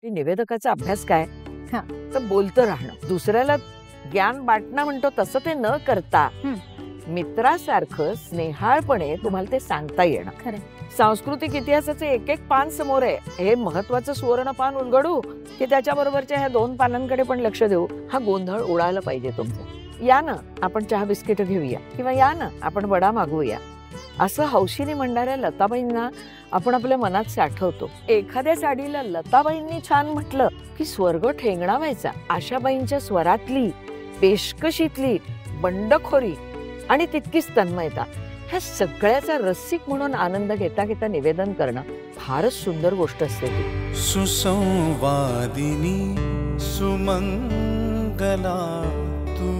निवेदकाचा अभ्यास काय हा. तर बोलतं राहणं, दुसऱ्याला ज्ञान वाटणं म्हणतो तसं ते न करता मित्रासारखं स्नेहाळपणे तुम्हाला ते सांगता येणं. खरं. सांस्कृतिक इतिहासाचे एक एक पान समोर आहे, हे महत्वाचं सुवर्ण पान उलगडू की त्याच्याबरोबरच्या ह्या 2 पानांकडे पण लक्ष देऊ, हा गोंधळ उडाला पाहिजे तुमचा. या ना आपण चहा बिस्किट घेऊया, किंवा या ना आपण वडा मागवूया, असं हौशीने म्हणणाऱ्या लताबाईंना आपण आपल्या मनात साठवतो. एखाद्या साडीला लताबाईंनी छान म्हटलं की स्वर्ग ठेंगणा व्हायचा. आशाबाईंच्या स्वरातली, पेशकशीतली बंडखोरी आणि तितकीच तन्मयता, ह्या सगळ्याचा रसिक म्हणून आनंद घेता घेता निवेदन करणं फारच सुंदर गोष्ट असते ती. सुसंवादिनी सुमंगला तू.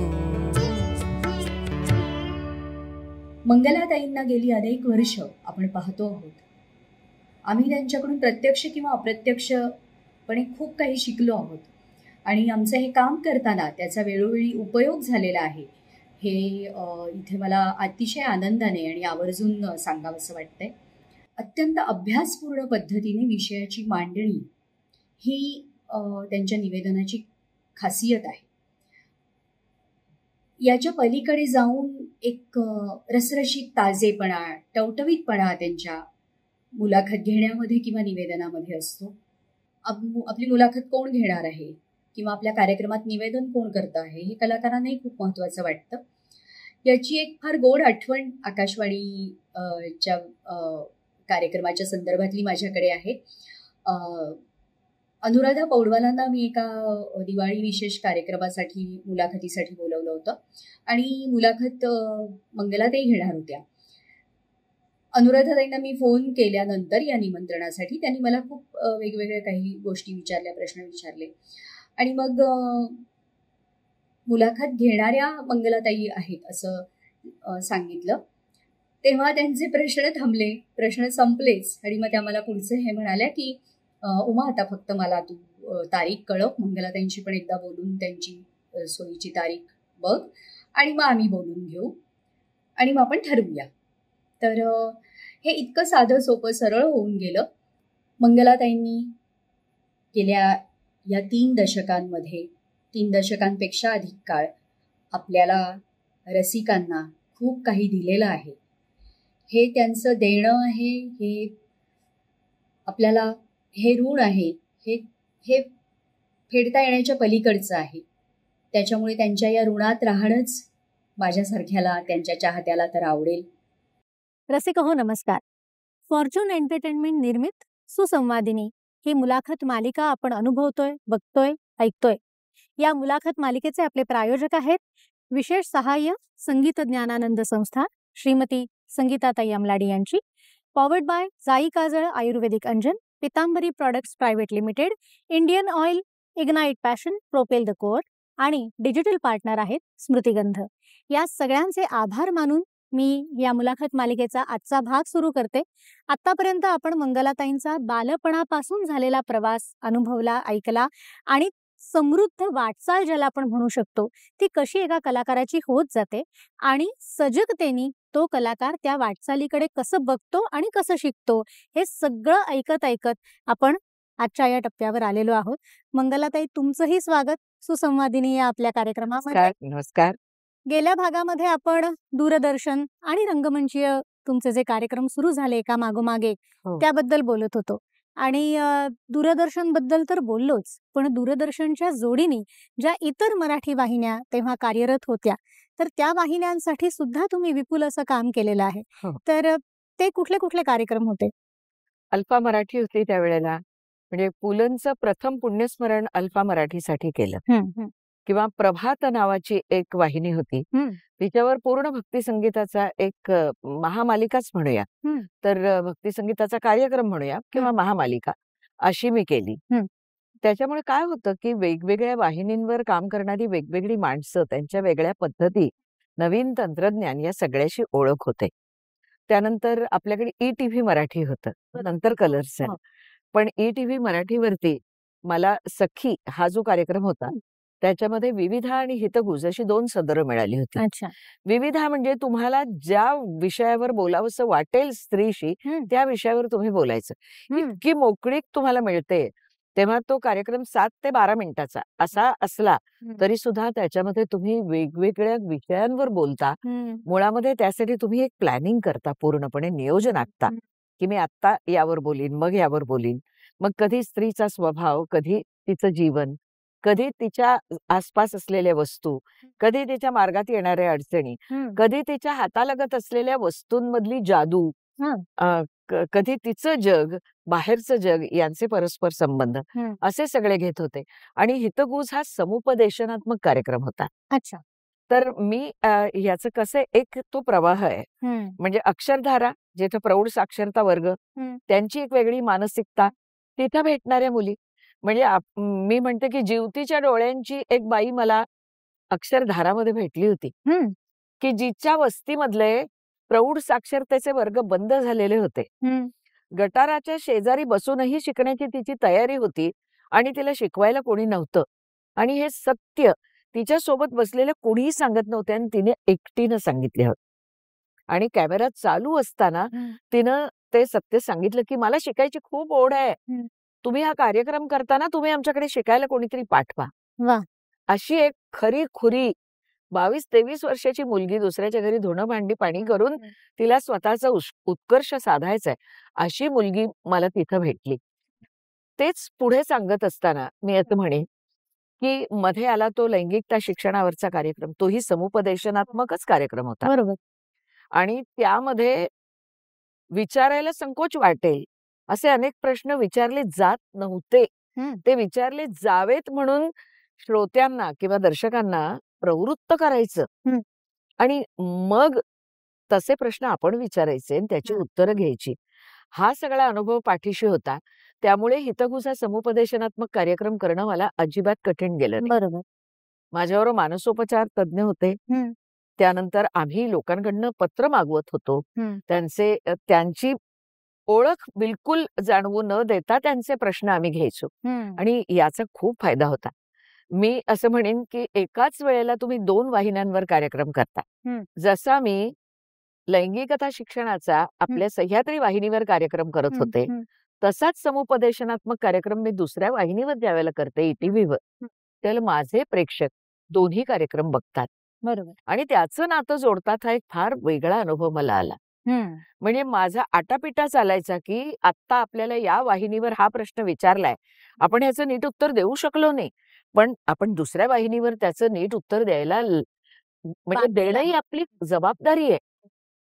मंगलाताईंना गेली अनेक वर्ष आपण पाहतो आहोत. आम्ही त्यांच्याकडून प्रत्यक्ष किंवा अप्रत्यक्षपणे खूप काही शिकलो आहोत आणि आमचं हे काम करताना त्याचा वेळोवेळी उपयोग झालेला आहे हे इथे मला अतिशय आनंदाने आणि आवर्जून सांगावंसं वाटतंय. अत्यंत अभ्यासपूर्ण पद्धतीने विषयाची मांडणी ही त्यांच्या निवेदनाची खासियत आहे. याच्या पलीकडे जाऊन एक रसरशीत ताजेपणा, टवटवीतपणा त्यांच्या मुलाखत घेण्यामध्ये किंवा निवेदनामध्ये असतो. आपली मुलाखत कोण घेणार आहे किंवा आपल्या कार्यक्रमात निवेदन कोण करतं आहे हे कलाकारांनाही खूप महत्त्वाचं वाटतं. याची एक फार गोड आठवण आकाशवाणीच्या कार्यक्रमाच्या संदर्भातली माझ्याकडे आहे. अनुराधा पौडवालांना मी एका दिवाळी विशेष कार्यक्रमासाठी मुलाखतीसाठी बोलवलं होतं आणि मुलाखत मंगलाताई घेणार होत्या. अनुराधाताईंना मी फोन केल्यानंतर या निमंत्रणासाठी त्यांनी मला खूप वेगवेगळ्या काही गोष्टी विचारल्या, प्रश्न विचारले आणि मग मुलाखत घेणाऱ्या मंगलाताई आहेत असं सांगितलं. तेव्हा त्यांचे प्रश्न थांबले, प्रश्न संपलेच आणि मग त्या मला पुढचे हे म्हणाल्या की उमा आता फक्त मला तू तारीख कळव, मंगलाताईंशी पण एकदा बोलून त्यांची सोयीची तारीख बघ आणि मग आम्ही बोलून घेऊ आणि मग आपण ठरवूया. तर हे इतकं साधं सोपं सरळ होऊन गेलं. मंगलाताईंनी गेल्या या 3 दशकांमध्ये 3 दशकांपेक्षा अधिक काळ आपल्याला रसिकांना खूप काही दिलेलं आहे. हे त्यांचं देणं आहे, हे आपल्याला हे ऋण आहे, हे फेडता येण्याच्या पलीकडचं आहे. त्याच्यामुळे त्यांच्या या ऋणात राहणंच माझ्यासारख्याला, त्यांच्या चाहत्याला तर आवडेल. रसिक हो नमस्कार. फॉर्च्यून एंटरटेनमेंट निर्मित सुसंवादिनी ही मुलाखत मालिका आपण अनुभवतोय, बघतोय, ऐकतोय. या मुलाखत मालिकेचे आपले प्रायोजक आहेत विशेष सहाय्य संगीत ज्ञानानंद संस्था श्रीमती संगीताताई अमलाडी यांची, पॉवर्ड बाय जाई काजळ आयुर्वेदिक अंजन, Pitambari products private limited, Indian Oil, ignite passion, propel the core आणि डिजिटल पार्टनर आहेत स्मृतिगंध. या सगळ्यांचे आभार मानून मी या मुलाखत मालिकेचा आजचा भाग सुरू करते. आतापर्यंत आपण मंगलाताईंचा बालपणापासून झालेला प्रवास अनुभवला, ऐकला आणि समृद्ध वाटचाल ज्याला आपण म्हणू शकतो ती कशी एका कलाकाराची होत जाते आणि सजगतेने तो कलाकार त्या वाटचालीकडे कसं बघतो आणि कसं शिकतो हे सगळं ऐकत ऐकत आपण आजच्या या टप्प्यावर आलेलो आहोत. मंगलाताई, तुमचंही स्वागत सुसंवादिनी या आपल्या कार्यक्रमामध्ये. नमस्कार. गेल्या भागामध्ये आपण दूरदर्शन आणि रंगमंचीय तुमचे जे कार्यक्रम सुरू झाले एका मागोमागे त्याबद्दल बोलत होतो आणि दूरदर्शन बद्दल तर बोललोच, पण दूरदर्शनच्या जोडीने ज्या इतर मराठी वाहिन्या तेव्हा कार्यरत होत्या तर त्या वाहिन्यांसाठी सुद्धा तुम्ही विपुल असं काम केलेलं आहे. तर ते कुठले कुठले कार्यक्रम होते? अल्फा मराठी होती त्यावेळेला, म्हणजे पुलंचं प्रथम पुण्यस्मरण अल्फा मराठीसाठी केलं. किंवा प्रभात नावाची एक वाहिनी होती, तिच्यावर पूर्ण भक्ती संगीताचा एक महामालिकाच म्हणूया, तर भक्ती संगीताचा कार्यक्रम म्हणूया किंवा महामालिका अशी मी केली. त्याच्यामुळे काय होतं की वेगवेगळ्या वाहिनींवर काम करणारी वेगवेगळी माणसं, त्यांच्या वेगळ्या पद्धती, नवीन तंत्रज्ञान या सगळ्याशी ओळख होते. त्यानंतर आपल्याकडे ETV मराठी होतं, नंतर कलर्स झालं. पण ETV मराठीवरती मला सखी हा जो कार्यक्रम होता त्याच्यामध्ये विविधा आणि हितगुज अशी 2 सदरं मिळाली होती. विविधा म्हणजे तुम्हाला ज्या विषयावर बोलावंसं वाटेल स्त्रीशी त्या विषयावर तुम्ही बोलायचं, इतकी मोकळीक तुम्हाला मिळते. तेव्हा तो कार्यक्रम 7 ते 12 मिनिटाचा असा असला तरी सुद्धा त्याच्यामध्ये तुम्ही वेगवेगळ्या विषयांवर बोलता. मुळामध्ये त्यासाठी तुम्ही एक प्लॅनिंग करता, पूर्णपणे नियोजन आखता, की मी आत्ता यावर बोलीन, मग यावर बोलीन. मग कधी स्त्रीचा स्वभाव, कधी तिचं जीवन, कधी तिच्या आसपास असलेल्या वस्तू, कधी तिच्या मार्गात येणाऱ्या अडचणी, कधी तिच्या हातालगत असलेल्या वस्तूंमधली जादू, कधी तिचं जग, बाहेरचं जग, यांचे परस्पर संबंध, असे सगळे घेत होते. आणि हितगुज हा समुपदेशनात्मक कार्यक्रम होता. अच्छा. तर मी याचं कसं एक तो प्रवाह आहे. म्हणजे अक्षरधारा, जिथे प्रौढ साक्षरता वर्ग, त्यांची एक वेगळी मानसिकता, तिथं भेटणाऱ्या मुली. म्हणजे मी म्हणते की जीवतीच्या डोळ्यांची एक बाई मला अक्षरधारामध्ये भेटली होती, की जिच्या वस्तीमधले प्रौढ साक्षरतेचे वर्ग बंद झालेले होते. गटाराच्या शेजारी बसूनही शिकण्याची तिची तयारी होती आणि तिला शिकवायला कोणी नव्हतं. आणि हे सत्य तिच्या सोबत बसलेल्या कोणीही सांगत नव्हते आणि तिने एकटीनं सांगितले होते. आणि कॅमेरा चालू असताना तिनं ते सत्य सांगितलं की मला शिकायची खूप ओढ आहे. तुम्ही हा कार्यक्रम करताना तुम्ही आमच्याकडे शिकायला कोणीतरी पाठवा. अशी एक खरी खुरी 22-23 वर्षाची मुलगी, दुसऱ्याच्या घरी धुणं भांडी पाणी करून तिला स्वतःचा उत्कर्ष साधायचा आहे, अशी मुलगी मला तिथं भेटली. तेच पुढे सांगत असताना मी असं म्हणेन की मध्ये आला तो लैंगिकता शिक्षणावरचा कार्यक्रम, तोही समुपदेशनात्मकच कार्यक्रम होता. बरोबर. आणि त्यामध्ये विचारायला संकोच वाटेल असे अनेक प्रश्न विचारले जात नव्हते. ते विचारले जावेत म्हणून श्रोत्यांना किंवा दर्शकांना प्रवृत्त करायचं आणि मग तसे प्रश्न आपण विचारायचे आणि त्याची उत्तरं घ्यायची. हा सगळा अनुभव पाठीशी होता. त्यामुळे हितगुज हा समुपदेशनात्मक कार्यक्रम करणं मला अजिबात कठीण गेलं नाही. बरोबर. माझ्यावर मानसोपचार तज्ज्ञ होते. त्यानंतर आम्ही लोकांकडनं पत्र मागवत होतो. त्यांची ओळख बिलकुल जाणवू न देता त्यांचे प्रश्न आम्ही घ्यायचो आणि याचा खूप फायदा होता. मी असं म्हणेन की एकाच वेळेला तुम्ही 2 वाहिन्यांवर कार्यक्रम करता. जसा मी लैंगिकता शिक्षणाचा आपल्या सह्याद्री वाहिनीवर कार्यक्रम करत होते, तसाच समुपदेशनात्मक कार्यक्रम मी दुसऱ्या वाहिनीवर ज्यावेळेला करते, ETVवर, त्यावेळेला माझे प्रेक्षक दोन्ही कार्यक्रम बघतात. बरोबर. आणि त्याचं नातं जोडतात. हा एक फार वेगळा अनुभव मला आला. म्हणजे माझा आटापिटा चालायचा की आत्ता आपल्याला या वाहिनीवर हा प्रश्न विचारलाय, आपण ह्याचं नीट उत्तर देऊ शकलो नाही, पण आपण दुसऱ्या वाहिनीवर त्याचं नीट उत्तर द्यायला म्हणजे देणं ही आपली जबाबदारी आहे.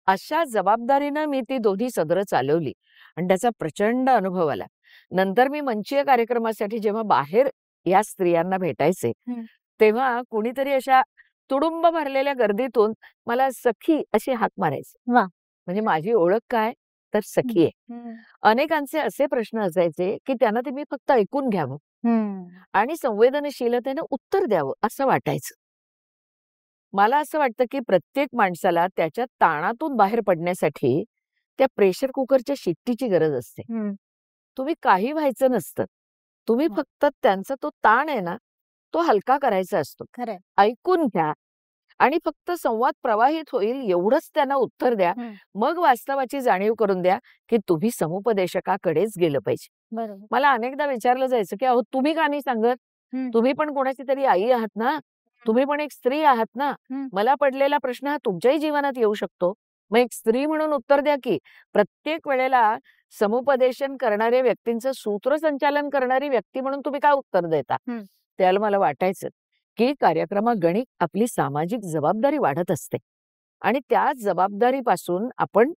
अशा जबाबदारीनं मी ती दोन्ही सदरं चालवली आणि त्याचा प्रचंड अनुभव आला. नंतर मी मंचीय कार्यक्रमासाठी जेव्हा बाहेर या स्त्रियांना भेटायचे, तेव्हा कुणीतरी अशा तुडुंब भरलेल्या गर्दीतून मला सखी अशी हाक मारायची. म्हणजे माझी ओळख काय, तर सखी आहे. अनेकांचे असे प्रश्न असायचे की त्यांना ते मी फक्त ऐकून घ्यावं आणि संवेदनशीलतेनं उत्तर द्यावं असं वाटायचं. मला असं वाटतं की प्रत्येक माणसाला त्याच्या ताणातून बाहेर पडण्यासाठी त्या प्रेशर कुकरच्या शिट्टीची गरज असते. तुम्ही काही व्हायचं नसतं, तुम्ही फक्त त्यांचा तो ताण आहे ना, तो हलका करायचा असतो. खरंय. ऐकून घ्या आणि फक्त संवाद प्रवाहित होईल एवढंच त्यांना उत्तर द्या. मग वास्तवाची जाणीव करून द्या की तुम्ही समुपदेशकाकडेच गेलं पाहिजे. बरोबर. मला अनेकदा विचारलं जायचं की अहो तुम्ही का नाही सांगत, तुम्ही पण कोणाची तरी आई आहात ना, तुम्ही पण एक स्त्री आहात ना, मला पडलेला प्रश्न हा तुमच्याही जीवनात येऊ शकतो, मग एक स्त्री म्हणून उत्तर द्या की. प्रत्येक वेळेला समुपदेशन करणाऱ्या व्यक्तींचं सूत्रसंचालन करणारी व्यक्ती म्हणून तुम्ही काय उत्तर देता. त्याला मला वाटायचं की कार्यक्रमागणिक आपली सामाजिक जबाबदारी वाढत असते आणि त्या जबाबदारीपासून आपण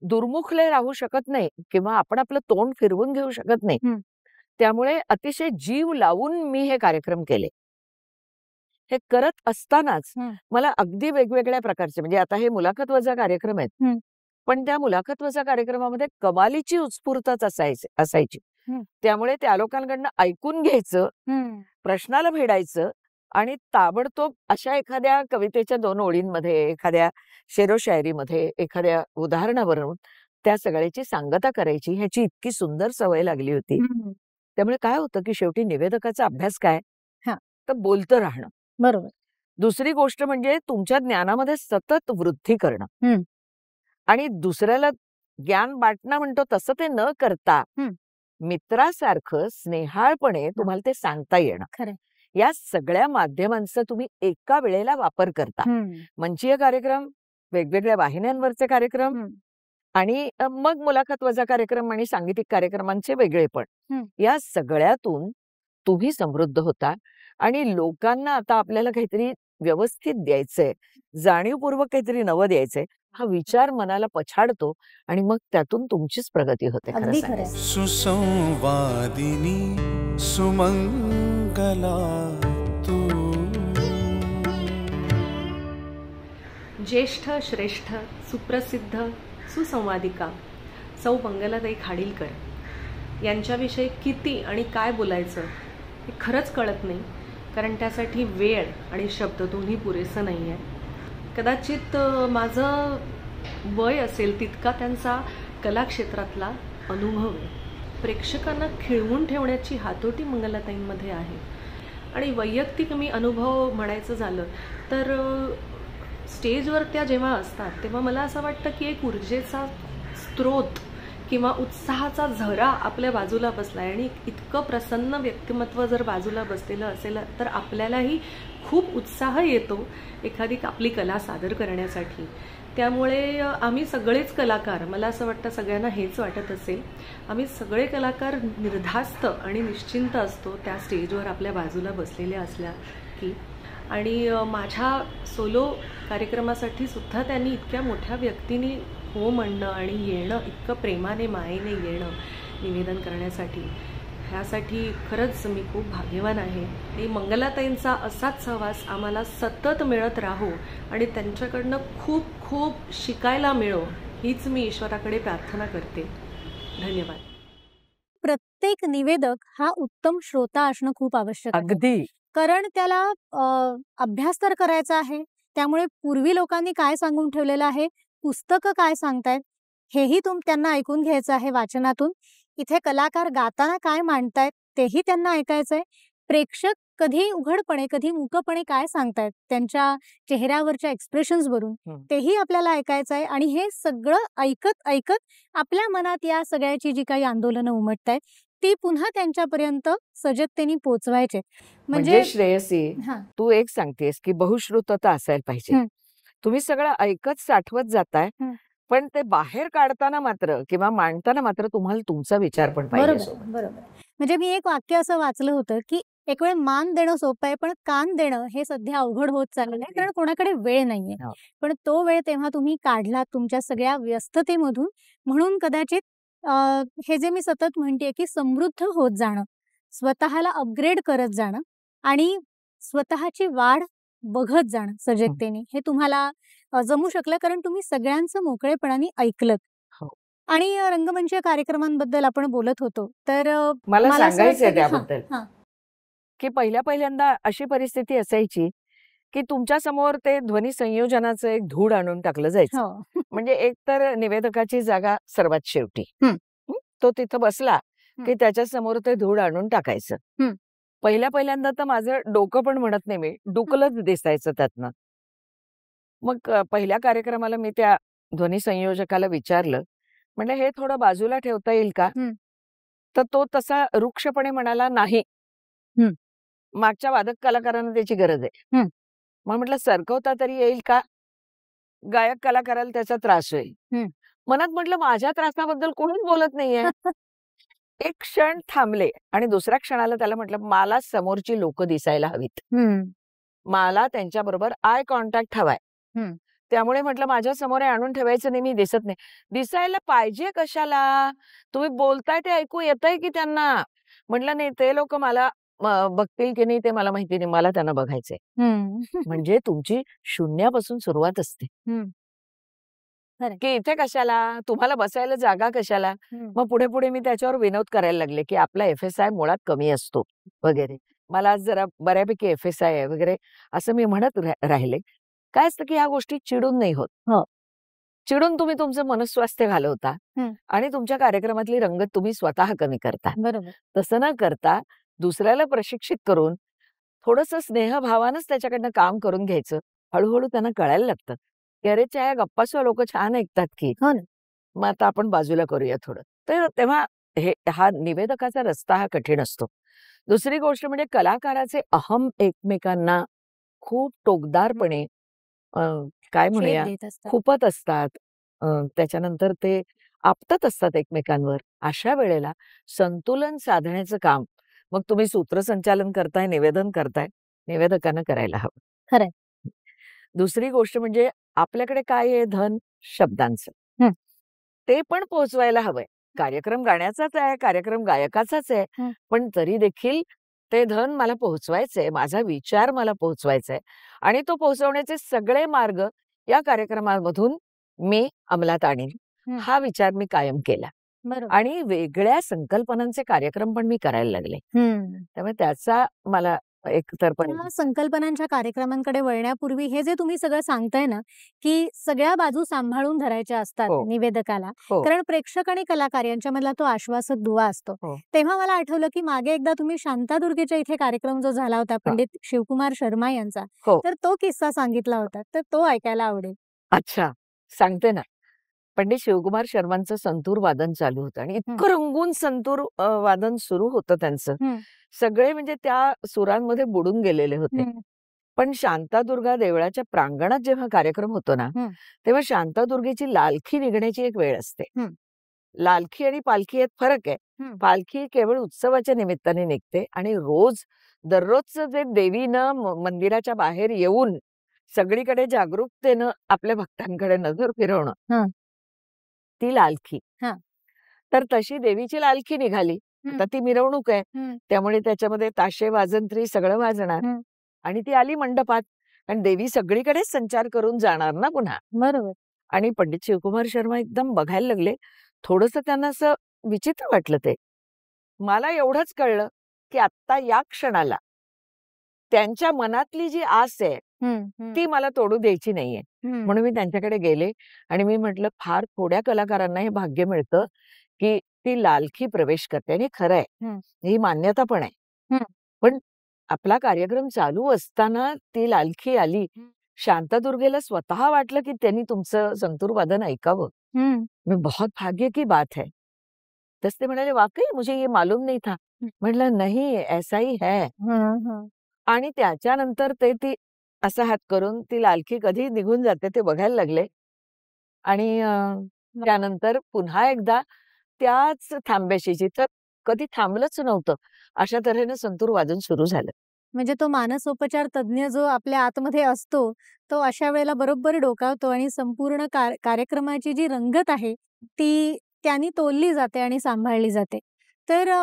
दुर्मुखले राहू शकत नाही किंवा आपण आपलं तोंड फिरवून घेऊ शकत नाही. त्यामुळे अतिशय जीव लावून मी हे कार्यक्रम केले. हे करत असतानाच मला अगदी वेगवेगळ्या प्रकारचे, म्हणजे आता हे मुलाखत वजा कार्यक्रम आहेत, पण त्या मुलाखत वजा कार्यक्रमामध्ये कमालीची उत्स्फूर्तच असायची. त्यामुळे त्या लोकांकडनं ऐकून घ्यायचं, प्रश्नाला भिडायचं आणि ताबडतोब अशा एखाद्या कवितेच्या 2 ओळींमध्ये, एखाद्या शेरोशायरीमध्ये, एखाद्या उदाहरणावरून त्या सगळ्याची सांगता करायची. ह्याची इतकी सुंदर सवय लागली होती. त्यामुळे काय होतं की शेवटी निवेदकाचा अभ्यास काय, तर बोलतं राहणं. बरोबर. दुसरी गोष्ट म्हणजे तुमच्या ज्ञानामध्ये सतत वृद्धी करणं आणि दुसऱ्याला ज्ञान वाटणं म्हणतो तसं ते न करता मित्रासारखं स्नेहाळपणे तुम्हाला ते सांगता येणं, खरंय. या सगळ्या माध्यमांचा तुम्ही एका वेळेला वापर करता. मंचीय कार्यक्रम, वेगवेगळ्या वाहिन्यांवरचे कार्यक्रम आणि मग मुलाखत वजा कार्यक्रम आणि सांगीतिक कार्यक्रमांचे वेगळेपण, या सगळ्यातून तुम्ही समृद्ध होता. आणि लोकांना आता आपल्याला काहीतरी व्यवस्थित द्यायचंय, जाणीवपूर्वक काहीतरी नवं द्यायचंय, हा विचार मनाला पछाडतो आणि मग त्यातून तुमचीच प्रगती होते. खरं अगदी खरंय. सांगायचं. सुसंवादिनी सुमंगला तू. ज्येष्ठ श्रेष्ठ सुप्रसिद्ध सुसंवादिका सौ मंगलाताई खाडीलकर यांच्याविषयी किती आणि काय बोलायचं हे खरंच कळत नाही, कारण त्यासाठी वेळ आणि शब्द दोन्ही पुरेसं नाही आहे. कदाचित माझं वय असेल तितका त्यांचा कलाक्षेत्रातला अनुभव आहे. प्रेक्षकांना खिळवून ठेवण्याची हातोटी मंगलाताईंमध्ये आहे. आणि वैयक्तिक मी अनुभव म्हणायचं झालं तर स्टेजवर त्या जेव्हा असतात तेव्हा मला असं वाटतं की एक ऊर्जेचा स्रोत किंवा उत्साहाचा झरा आपल्या बाजूला बसला आहे. आणि इतकं प्रसन्न व्यक्तिमत्व जर बाजूला बसलेलं असेल तर आपल्यालाही खूप उत्साह येतो एखादी आपली कला सादर करण्यासाठी. त्यामुळे आम्ही सगळेच कलाकार, मला असं वाटतं सगळ्यांना हेच वाटत असेल, आम्ही सगळे कलाकार निर्धास्त आणि निश्चिंत असतो त्या स्टेजवर आपल्या बाजूला बसलेले असल्या की. आणि माझ्या सोलो कार्यक्रमासाठी सुद्धा त्यांनी इतक्या मोठ्या व्यक्तींनी हो म्हणणं आणि येणं, इतकं प्रेमाने मायेने येणं निवेदन करण्यासाठी, ह्यासाठी खरंच मी खूप भाग्यवान आहे. आणि मंगलाताईंचा असाच सहवास आम्हाला सतत मिळत राहो आणि त्यांच्याकडनं खूप खूप शिकायला मिळो, हीच मी ईश्वराकडे प्रार्थना करते. धन्यवाद. प्रत्येक निवेदक हा उत्तम श्रोता असणं खूप आवश्यक आहे. अगदी. कारण त्याला अभ्यास तर करायचा आहे, त्यामुळे पूर्वी लोकांनी काय सांगून ठेवलेलं आहे, पुस्तकं काय सांगतायत हेही त्यांना ऐकून घ्यायचं आहे वाचनातून. इथे कलाकार गाताना काय मांडतायत तेही त्यांना ऐकायचंय. प्रेक्षक कधी उघडपणे कधी मूकपणे काय सांगतायत त्यांच्या चेहऱ्यावरच्या एक्सप्रेशन्स वरून तेही आपल्याला ऐकायचं आहे. आणि हे सगळं ऐकत ऐकत आपल्या मनात या सगळ्याची जी काही आंदोलनं उमटतायत ती पुन्हा त्यांच्यापर्यंत सजगतेने पोचवायचे. म्हणजे श्रेयसी, हा तू एक सांगतेस की बहुश्रुतता असायला पाहिजे. तुम्ही सगळं ऐकत साठवत जाताय, पण ते बाहेर काढताना मात्र किंवा मांडताना मात्र तुम्हाला तुमचा विचार पण पाहिजे बरोबर सोबत. बरोबर. म्हणजे मी एक वाक्य असं वाचलं होतं की एक वेळ मान देणं सोपं आहे, पण कान देणं हे सध्या अवघड होत चाललेलं आहे, कारण कोणाकडे वेळ नाहीये. हो. पण तो वेळ तेव्हा तुम्ही काढला तुमच्या सगळ्या व्यस्ततेमधून. म्हणून कदाचित हे जे मी सतत म्हणतेय की समृद्ध होत जाणं, स्वतःला अपग्रेड करत जाणं आणि स्वतःची वाढ बघत जाणं सजगतेने, हे तुम्हाला जमू शकलं कारण तुम्ही सगळ्यांचं मोकळेपणाने ऐकलत. हो. आणि रंगमंच कार्यक्रमांबद्दल आपण बोलत होतो तर मला मला असं सांगायचंय वाटतं की त्याबद्दल हा की पहिल्यांदा अशी परिस्थिती असायची की तुमच्या समोर ते ध्वनी संयोजनाचं एक धूळ आणून टाकलं जायचं. हो म्हणजे एक तर निवेदकाची जागा सर्वात शेवटी, तो तिथं बसला की त्याच्या समोर ते धूळ आणून टाकायचं. पहिल्यांदा तर माझं डोकं पण म्हणत नाही, मी डुकलंच दिसायचं त्यातनं. मग पहिल्या कार्यक्रमाला मी त्या ध्वनी संयोजकाला विचारलं, म्हणजे हे थोडं बाजूला ठेवता येईल का? तर तो तसा रुक्षपणे म्हणाला, नाही, मागच्या वादक कलाकारांना त्याची गरज आहे. मग म्हटलं सरकवता तरी येईल का? गायक कलाकाराला त्याचा त्रास होईल. मनात म्हटलं माझ्या त्रासाबद्दल कोणीच बोलत नाहीये. एक क्षण थांबले आणि दुसऱ्या क्षणाला त्याला म्हटलं, मला समोरची लोक दिसायला हवीत, मला त्यांच्याबरोबर आय कॉन्टॅक्ट हवाय. त्यामुळे म्हटलं माझ्या समोर आणून ठेवायचं नाही, मी दिसत नाही. दिसायला पाहिजे कशाला? तुम्ही बोलताय ते ऐकू येतंय की त्यांना? म्हटलं नाही, ते लोक मला बघतील की नाही ते मला माहिती नाही, मला त्यांना बघायचंय. म्हणजे तुमची शून्यापासून सुरुवात असते की इथे कशाला, तुम्हाला बसायला जागा कशाला. मग पुढे पुढे मी त्याच्यावर विनोद करायला लागले की आपला FSI मुळात कमी असतो वगैरे. मला आज जरा बऱ्यापैकी FSI आहे वगैरे असं मी म्हणत राहिले. काय असतं की ह्या गोष्टी चिडून नाही होत. चिडून तुम्ही तुमचं मनस्वास्थ्य घालवता आणि तुमच्या कार्यक्रमातली रंगत तुम्ही स्वतः कमी करता. बरोबर. तसं न करता दुसऱ्याला प्रशिक्षित करून थोडंसं स्नेहभावानंच त्याच्याकडनं काम करून घ्यायचं. हळूहळू त्यांना कळायला लागतं की अरे च्या गप्पासुद्धा लोक छान ऐकतात की, मग आता आपण बाजूला करूया थोडं. तर तेव्हा हा निवेदकाचा रस्ता हा कठीण असतो. दुसरी गोष्ट म्हणजे कलाकाराचे अहम एकमेकांना खूप टोकदारपणे काय म्हणूया खुपत असतात. त्याच्यानंतर ते आपटत असतात एकमेकांवर. अशा वेळेला संतुलन साधण्याचं काम मग तुम्ही सूत्रसंचालन करताय, निवेदन करताय, निवेदकानं करायला हवं. खरंय. दुसरी गोष्ट म्हणजे आपल्याकडे काय आहे धन शब्दांचं. ते पण पोहोचवायला हवंय. कार्यक्रम गाण्याचाच आहे, कार्यक्रम गायकाचाच आहे, पण तरी देखील ते धन मला पोहोचवायचंय, माझा विचार मला पोहोचवायचा आहे आणि तो पोहोचवण्याचे सगळे मार्ग या कार्यक्रमामधून मी अंमलात आणीन. हा विचार मी कायम केला आणि वेगळ्या संकल्पनांचे कार्यक्रम पण मी करायला लागले. त्यामुळे त्याचा मला एक तर संकल्पनांच्या कार्यक्रमांकडे वळण्यापूर्वी हे जे तुम्ही सगळं सांगताय ना, की सगळ्या बाजू सांभाळून धरायच्या असतात निवेदकाला, कारण प्रेक्षक आणि कलाकार यांच्यामधला तो आश्वासक दुवा असतो. तेव्हा मला आठवलं की मागे एकदा तुम्ही शांतादुर्गेच्या इथे कार्यक्रम जो झाला होता पंडित शिवकुमार शर्मा यांचा, तर तो किस्सा सांगितला होता, तर तो ऐकायला आवडेल. अच्छा, सांगते ना. पंडित शिवकुमार शर्मांचं संतूर वादन चालू होतं आणि इतकं रंगून संतूर वादन सुरू होतं त्यांचं. सगळे म्हणजे त्या सुरांमध्ये बुडून गेलेले होते. पण शांतादुर्गा देवळाच्या प्रांगणात जेव्हा कार्यक्रम होतो ना, तेव्हा शांतादुर्गेची लालखी निघण्याची एक वेळ असते. लालखी आणि पालखी यात फरक आहे. पालखी केवळ उत्सवाच्या निमित्ताने निघते आणि दररोजचं जे देवीनं मंदिराच्या बाहेर येऊन सगळीकडे जागरूकतेनं आपल्या भक्तांकडे नजर फिरवणं, ती लालखी. तर तशी देवीची लालखी निघाली. आता ती मिरवणूक आहे, त्यामुळे त्याच्यामध्ये ताशे वाजंत्री सगळं वाजणार आणि ती आली मंडपात आणि देवी सगळीकडेच संचार करून जाणार ना पुन्हा. बरोबर. आणि पंडित शिवकुमार शर्मा एकदम बघायला लागले. थोडंसं त्यांना असं विचित्र वाटलं ते. मला एवढंच कळलं की आत्ता या क्षणाला त्यांच्या मनातली जी आस आहे ती मला तोडू द्यायची नाहीये. म्हणून मी त्यांच्याकडे गेले आणि मी म्हटलं फार थोड्या कलाकारांना हे भाग्य मिळतं की ती लालखी प्रवेश करते आणि खरं आहे, ही मान्यता पण आहे. पण आपला कार्यक्रम चालू असताना ती लालखी आली. शांतादुर्गेला स्वतः वाटलं की त्यांनी तुमचं संतूर वादन ऐकावं. बहुत भाग्य की बात है. तस ते म्हणाले वाकई मुझे ये मालूम नहीं था. म्हटलं नाही ऐसा ही है. आणि त्याच्यानंतर ते ती असा हात करून ती लालखी कधी निघून जाते ते बघायला लागले आणि त्यानंतर पुन्हा एकदा त्याच थांब्याशी जिथं कधी थांबलंच नव्हतं अशा तऱ्हेने संतूर वादन सुरू झालं. म्हणजे तो मानसोपचार तज्ञ जो आपल्या आतमध्ये असतो तो अशा वेळेला बरोबर डोकावतो आणि संपूर्ण कार्यक्रमाची जी रंगत आहे ती त्यांनी तोलली जाते आणि सांभाळली जाते. तर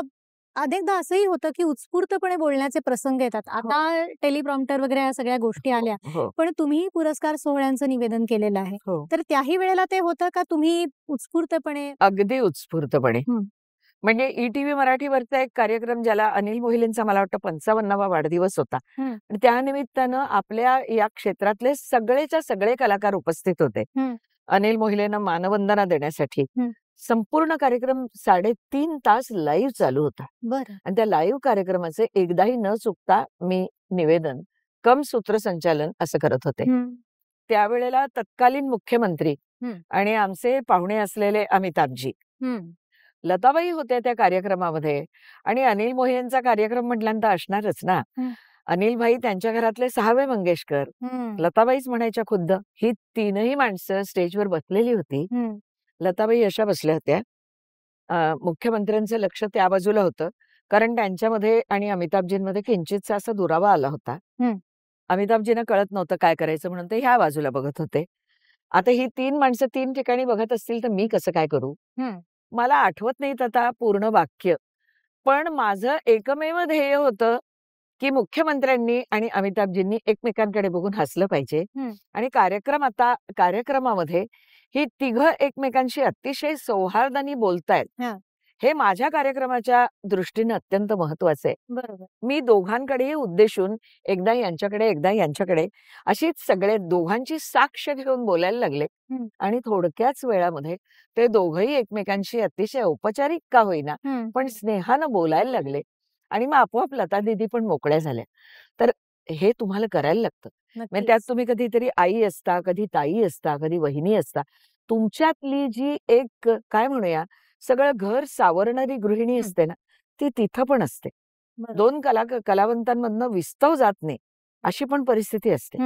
अनेकदा असंही होतं की उत्स्फूर्तपणे बोलण्याचे प्रसंग येतात. आता टेलिप्रॉम्प्टर वगैरे या सगळ्या गोष्टी आल्या, पण तुम्ही पुरस्कार सोहळ्यांचं निवेदन केलेलं आहे, तर त्याही वेळेला ते होतं का तुम्ही उत्स्फूर्तपणे? अगदी उत्स्फूर्तपणे. म्हणजे ईटीव्ही मराठीवरचा एक कार्यक्रम ज्याला अनिल मोहिलेंचा मला वाटतं 55वा वाढदिवस होता आणि त्यानिमित्तानं आपल्या या क्षेत्रातले सगळेच्या सगळे कलाकार उपस्थित होते. अनिल मोहिलेंना मानवंदना देण्यासाठी संपूर्ण कार्यक्रम 3.5 तास लाईव्ह चालू होता. आणि त्या लाईव्ह कार्यक्रमाचे एकदाही न चुकता मी निवेदन कम सूत्रसंचालन असं करत होते. त्यावेळेला तत्कालीन मुख्यमंत्री आणि आमचे पाहुणे असलेले अमिताभजी, लताबाई होत्या त्या कार्यक्रमामध्ये आणि अनिल मोहिलेंचा कार्यक्रम म्हटल्यानंतर असणारच ना. अनिल भाई त्यांच्या घरातले 6वे मंगेशकर, लताबाईच म्हणायच्या खुद्द. ही तीनही माणसं स्टेजवर बसलेली होती. लताबाई अशा बसल्या होत्या. मुख्यमंत्र्यांचं लक्ष त्या बाजूला होतं कारण त्यांच्यामध्ये आणि अमिताभजींमध्ये किंचितसा असा दुरावा आला होता. अमिताभजींना कळत नव्हतं काय करायचं म्हणून ते ह्या बाजूला बघत होते. आता ही 3 माणसं 3 ठिकाणी बघत असतील तर मी कसं काय करू? मला आठवत नाहीत आता पूर्ण वाक्य, पण माझं एकमेव ध्येय होतं की मुख्यमंत्र्यांनी आणि अमिताभजींनी एकमेकांकडे बघून हसलं पाहिजे आणि कार्यक्रमामध्ये ही तिघं एकमेकांशी अतिशय सौहार्दाने बोलतायत हे माझ्या कार्यक्रमाच्या दृष्टीने अत्यंत महत्वाचं आहे. बरोबर. मी दोघांकडेही उद्देशून एकदा यांच्याकडे एकदा यांच्याकडे अशीच सगळे दोघांची साक्ष घेऊन बोलायला लागले आणि थोडक्याच वेळामध्ये ते दोघंही एकमेकांशी अतिशय औपचारिक का होईना पण स्नेहानं बोलायला लागले आणि मग आपोआप लता दीदी पण मोकळ्या झाल्या. तर हे तुम्हाला करायला लागतं. म्हणजे त्यात तुम्ही कधीतरी आई असता, कधी ताई असता, कधी वहिनी असता. तुमच्यातली जी एक काय म्हणूया सगळं घर सावरणारी गृहिणी असते ना, ती तिथं पण असते. बरोबर. 2 कलावंतांमधनं विस्तव जात नाही, अशी पण परिस्थिती असते.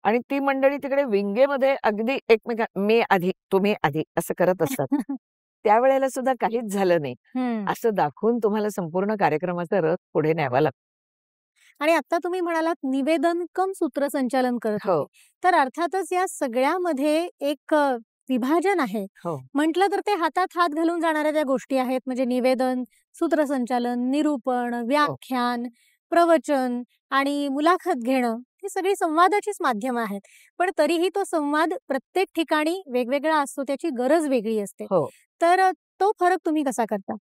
आणि ती मंडळी तिकडे विंगेमध्ये अगदी एकमेका मी आधी तुम्ही आधी असं करत असतात. त्यावेळेला सुद्धा काहीच झालं नाही असं दाखवून तुम्हाला संपूर्ण कार्यक्रमाचा रथ पुढे न्यावा लागतो. आणि आता तुम्ही म्हणालात निवेदन कम सूत्रसंचालन करत हो. होते. तर अर्थातच या सगळ्यामध्ये एक विभाजन आहे. हो. म्हटलं तर ते हातात हात घालून जाणाऱ्या त्या गोष्टी आहेत. म्हणजे निवेदन, सूत्रसंचालन, निरूपण, व्याख्यान, प्रवचन आणि मुलाखत घेणं ही सगळी संवादाचीच माध्यमं आहेत. पण तरीही तो संवाद प्रत्येक ठिकाणी वेगवेगळा असतो, त्याची गरज वेगळी असते. हो. तर तो फरक तुम्ही कसा करता?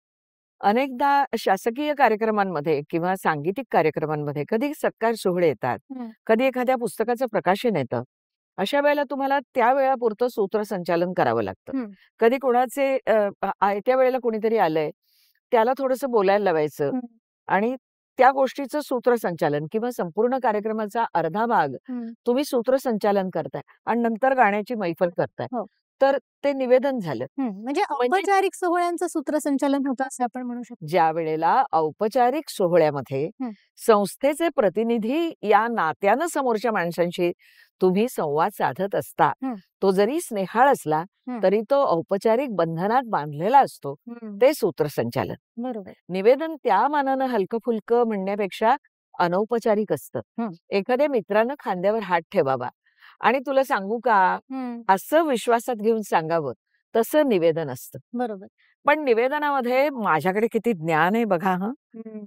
अनेकदा शासकीय कार्यक्रमांमध्ये किंवा सांगीतिक कार्यक्रमांमध्ये कधी सत्कार सोहळे येतात, कधी एखाद्या पुस्तकाचं प्रकाशन येतं. अशा वेळेला तुम्हाला त्या वेळापुरतं सूत्रसंचालन करावं लागतं. कधी कोणाचे आयत्या वेळेला कोणीतरी आलंय, त्याला थोडंसं बोलायला लावायचं आणि त्या गोष्टीचं सूत्रसंचालन किंवा संपूर्ण कार्यक्रमाचा अर्धा भाग तुम्ही सूत्रसंचालन करताय आणि नंतर गाण्याची मैफल करताय. तर ते निवेदन झालं. म्हणजे औपचारिक सोहळ्यांचं सूत्रसंचालन होतं असं आपण म्हणू शकतो. ज्या वेळेला औपचारिक सोहळ्यामध्ये संस्थेचे प्रतिनिधी या नात्यानं समोरच्या माणसांशी तुम्ही संवाद साधत असता, तो जरी स्नेहाळ असला तरी तो औपचारिक बंधनात बांधलेला असतो, ते सूत्रसंचालन. बरोबर. निवेदन त्या मानानं हलकं फुलकं म्हणण्यापेक्षा अनौपचारिक असतं. एखाद्या मित्रानं खांद्यावर हात ठेवावा आणि तुला सांगू का असं विश्वासात घेऊन सांगावं, तसं निवेदन असतं. बरोबर. पण निवेदनामध्ये माझ्याकडे किती ज्ञान आहे बघा,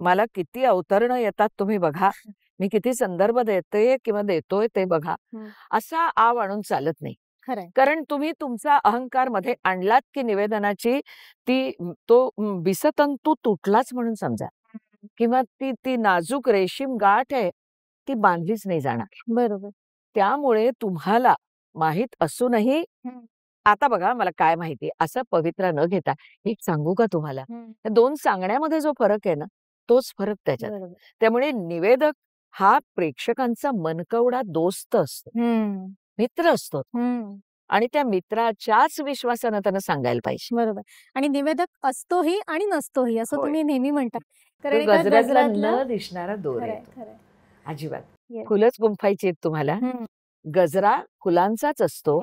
मला किती अवतरणं येतात तुम्ही बघा, मी किती संदर्भ देते किंवा देतोय ते बघा, असा आव आणून चालत नाही. कारण तुम्ही तुमचा अहंकार मध्ये आणलात की निवेदनाची तो बिसतंतू तुटलाच म्हणून समजा, किंवा ती नाजूक रेशीम गाठ आहे ती बांधलीच नाही जाणार. बरोबर. त्यामुळे तुम्हाला माहित असूनही आता बघा मला काय माहिती असं पवित्रा न घेता एक सांगू का तुम्हाला, दोन सांगण्यामध्ये जो फरक आहे ना, तोच फरक त्याच्यात. त्यामुळे निवेदक हा प्रेक्षकांचा मनकवडा दोस्त असतो, मित्र असतो आणि त्या मित्राच्याच विश्वासानं त्यांना सांगायला पाहिजे. बरोबर. आणि निवेदक असतोही आणि नसतोही असं तुम्ही नेहमी म्हणता. कारण गजरातला न दिसणारा दोर आहे. अजिबात फुलंच गुंफायची आहेत तुम्हाला, गजरा फुलांचाच असतो,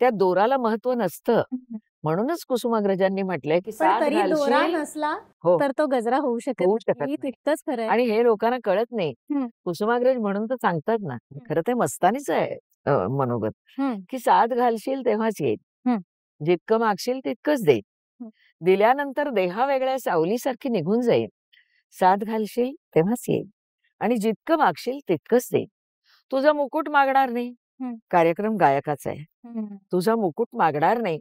त्या दोराला महत्व नसतं. म्हणूनच कुसुमाग्रजांनी म्हटलंय की तरी दोरा नसला तर तो गजरा होऊ शकत नाही. तितकंच खरं आहे. आणि हे लोकांना कळत नाही. कुसुमाग्रज म्हणून तर सांगतात ना, खरं ते मस्तानीच आहे मनोगत, की साथ घालशील तेव्हाच येईल, जितकं मागशील तितकंच देईल, दिल्यानंतर देहा वेगळ्या सावलीसारखी निघून जाईल, साथ घालशील तेव्हाच येईल आणि जितकं मागशील तितकंच देईल. तुझा मुकुट मागणार नाही, कार्यक्रम गायकाचा आहे, तुझा मुकुट मागणार नाही,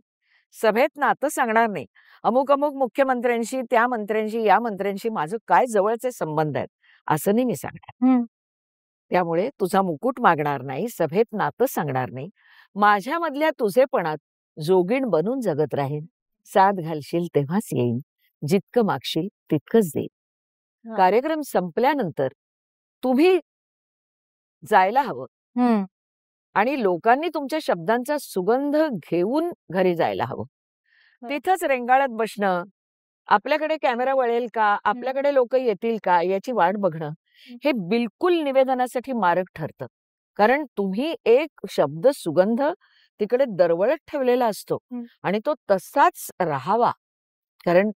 सभेत नातं सांगणार नाही, अमुक अमुक मुख्यमंत्र्यांशी, त्या मंत्र्यांशी, या मंत्र्यांशी माझं काय जवळचे संबंध आहेत असं नाही मी सांगणार. त्यामुळे तुझा मुकुट मागणार नाही, सभेत नातं सांगणार नाही, माझ्यामधल्या तुझेपणात जोगीण बनून जगत राहीन, साथ घालशील तेव्हाच येईन, जितकं मागशील तितकंच देईन. कार्यक्रम संपल्यानंतर तुम्ही जायला हवं आणि लोकांनी तुमच्या शब्दांचा सुगंध घेऊन घरी जायला हवं. तिथंच रेंगाळत बसणं, आपल्याकडे कॅमेरा वळेल का, आपल्याकडे लोक येतील का याची वाट बघणं, हे बिलकुल निवेदनासाठी मारक ठरतं. कारण तुम्ही एक शब्द सुगंध तिकडे दरवळत ठेवलेला असतो आणि तो तसाच राहावा. कारण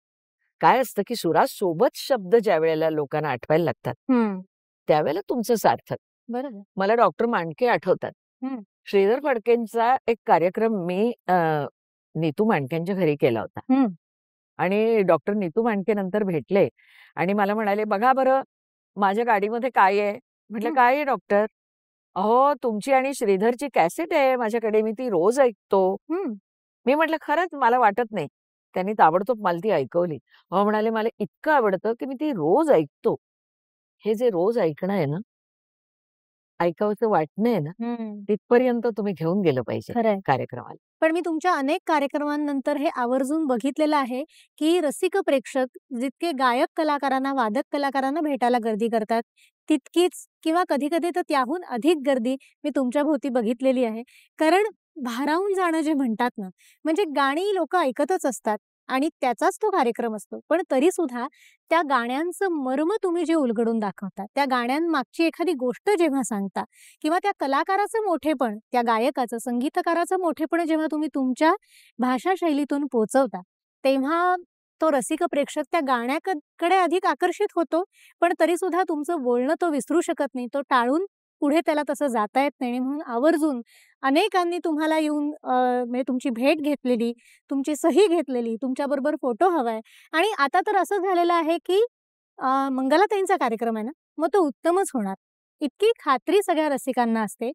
काय असतं की सुरासोबत शब्द ज्या वेळेला लोकांना आठवायला लागतात त्यावेळेला तुमचं सार्थक. बरोबर. मला डॉक्टर मांडके आठवतात. श्रीधर फडकेंचा एक कार्यक्रम मी नीतू मांडकेंच्या घरी केला होता आणि डॉक्टर नीतू मांडके नंतर भेटले आणि मला म्हणाले, बघा बरं माझ्या गाडीमध्ये काय आहे. म्हटलं काय आहे डॉक्टर? अहो तुमची आणि श्रीधरची कॅसेट आहे माझ्याकडे, मी ती रोज ऐकतो. मी म्हटलं खरंच मला वाटत नाही. त्यांनी ताबडतोब मला ती ऐकवली. अहो म्हणाले मला इतकं आवडतं की मी ती रोज ऐकतो. हे जे रोज ऐकणं आहे ना, ऐकावंसं वाटणं आहे ना, तिथपर्यंत तुम्ही घेऊन गेलं पाहिजे कार्यक्रमाला. पण मी तुमच्या अनेक कार्यक्रमांनंतर हे आवर्जून बघितलेलं आहे की रसिक प्रेक्षक जितके गायक कलाकारांना, वादक कलाकारांना भेटायला गर्दी करतात, तितकीच किंवा कधी कधी तर त्याहून अधिक गर्दी मी तुमच्या भोवती बघितलेली आहे. कारण भारावून जाणं जे म्हणतात ना, म्हणजे गाणी लोक ऐकतच असतात, आणि त्याचाच तो कार्यक्रम असतो. पण तरी सुद्धा त्या गाण्यांचं मर्म तुम्ही जे उलगडून दाखवता, त्या गाण्यांमागची एखादी गोष्ट जेव्हा सांगता किंवा त्या कलाकाराचं मोठेपण, त्या गायकाचं, संगीतकाराचं मोठेपण जेव्हा तुम्ही तुमच्या भाषा शैलीतून पोहोचवता, तेव्हा तो रसिक प्रेक्षक त्या गाण्याकडे अधिक आकर्षित होतो. पण तरी सुद्धा तुमचं बोलणं तो विसरू शकत नाही. तो टाळून पुढे त्याला तसं जाता येत नाही. म्हणून आवर्जून अनेकांनी तुम्हाला येऊन म्हणजे तुमची भेट घेतलेली, तुमची सही घेतलेली, तुमच्याबरोबर फोटो हवाय. आणि आता तर असं झालेलं आहे की मंगलाताईंचा कार्यक्रम आहे ना, मग तो उत्तमच होणार. इतकी खात्री सगळ्या रसिकांना असते.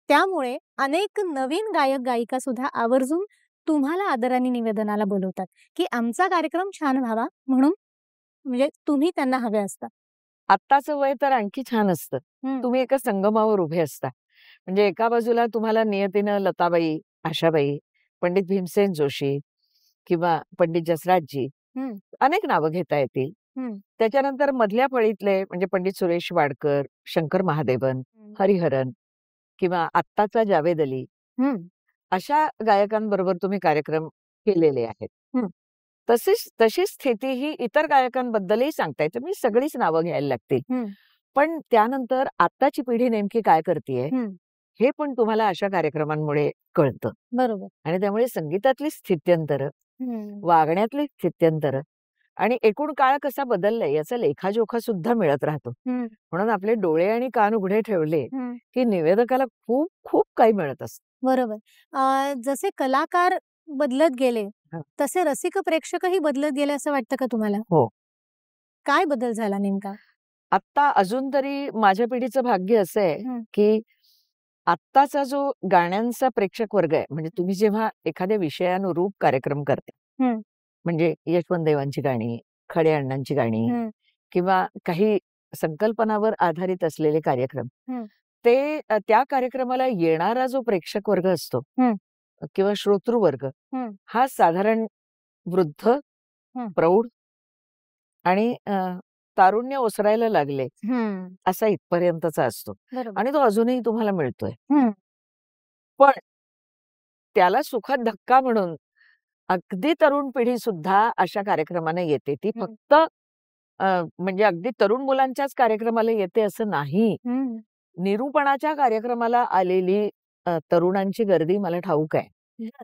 त्यामुळे अनेक नवीन गायक-गायिका सुद्धा आवर्जून तुम्हाला आदराने निवेदनाला बोलवतात, की आमचा कार्यक्रम छान व्हावा म्हणून म्हणजे तुम्ही त्यांना हवे असता. आत्ताचं वय तर आणखी छान असतं. तुम्ही एका संगमावर उभे असता. म्हणजे एका बाजूला तुम्हाला नियतीनं लताबाई, आशाबाई, पंडित भीमसेन जोशी किंवा पंडित जसराजजी अनेक नावं घेता येतील. त्याच्यानंतर मधल्या फळीतले म्हणजे पंडित सुरेश वाडकर, शंकर महादेवन, हरिहरन किंवा आत्ताचा जावेद अली अशा गायकांबरोबर तुम्ही कार्यक्रम केलेले आहेत. तशी स्थिती ही इतर गायकांबद्दलही सांगता येते. म्हणजे सगळीच नावं घ्यायला लागतील. पण त्यानंतर आत्ताची पिढी नेमकी काय करतेय हे पण तुम्हाला अशा कार्यक्रमांमुळे कळतं. बरोबर. आणि त्यामुळे संगीतातली स्थित्यंतरं, वागण्यातली स्थित्यंतरं आणि एकूण काळ कसा बदललाय याचा लेखाजोखा सुद्धा मिळत राहतो. म्हणून आपले डोळे आणि कान उघडे ठेवले की निवेदकाला खूप खूप काही मिळत असतं. बरोबर. जसे कलाकार बदलत गेले तसे रसिक प्रेक्षकही बदलत गेले असं वाटतं का तुम्हाला? हो. काय बदल झाला नेमका? आत्ता अजून तरी माझ्या पिढीचं भाग्य असं आहे की आत्ताचा जो गाण्यांचा प्रेक्षक वर्ग आहे, म्हणजे तुम्ही जेव्हा एखाद्या विषयानुरूप कार्यक्रम करता, म्हणजे यशवंत देवांची गाणी, खडे अण्णांची गाणी किंवा काही संकल्पनावर आधारित असलेले कार्यक्रम, ते त्या कार्यक्रमाला येणारा जो प्रेक्षक वर्ग असतो किंवा श्रोतृवर्ग हा साधारण वृद्ध, प्रौढ आणि तारुण्य ओसरायला लागले असा इथपर्यंतचा असतो. आणि तो अजूनही तुम्हाला मिळतोय. पण त्याला सुखद धक्का म्हणून अगदी तरुण पिढी सुद्धा अशा कार्यक्रमाने येते. ती फक्त म्हणजे अगदी तरुण मुलांच्याच कार्यक्रमाला येते असं नाही. निरूपणाच्या कार्यक्रमाला आलेली तरुणांची गर्दी मला ठाऊक आहे.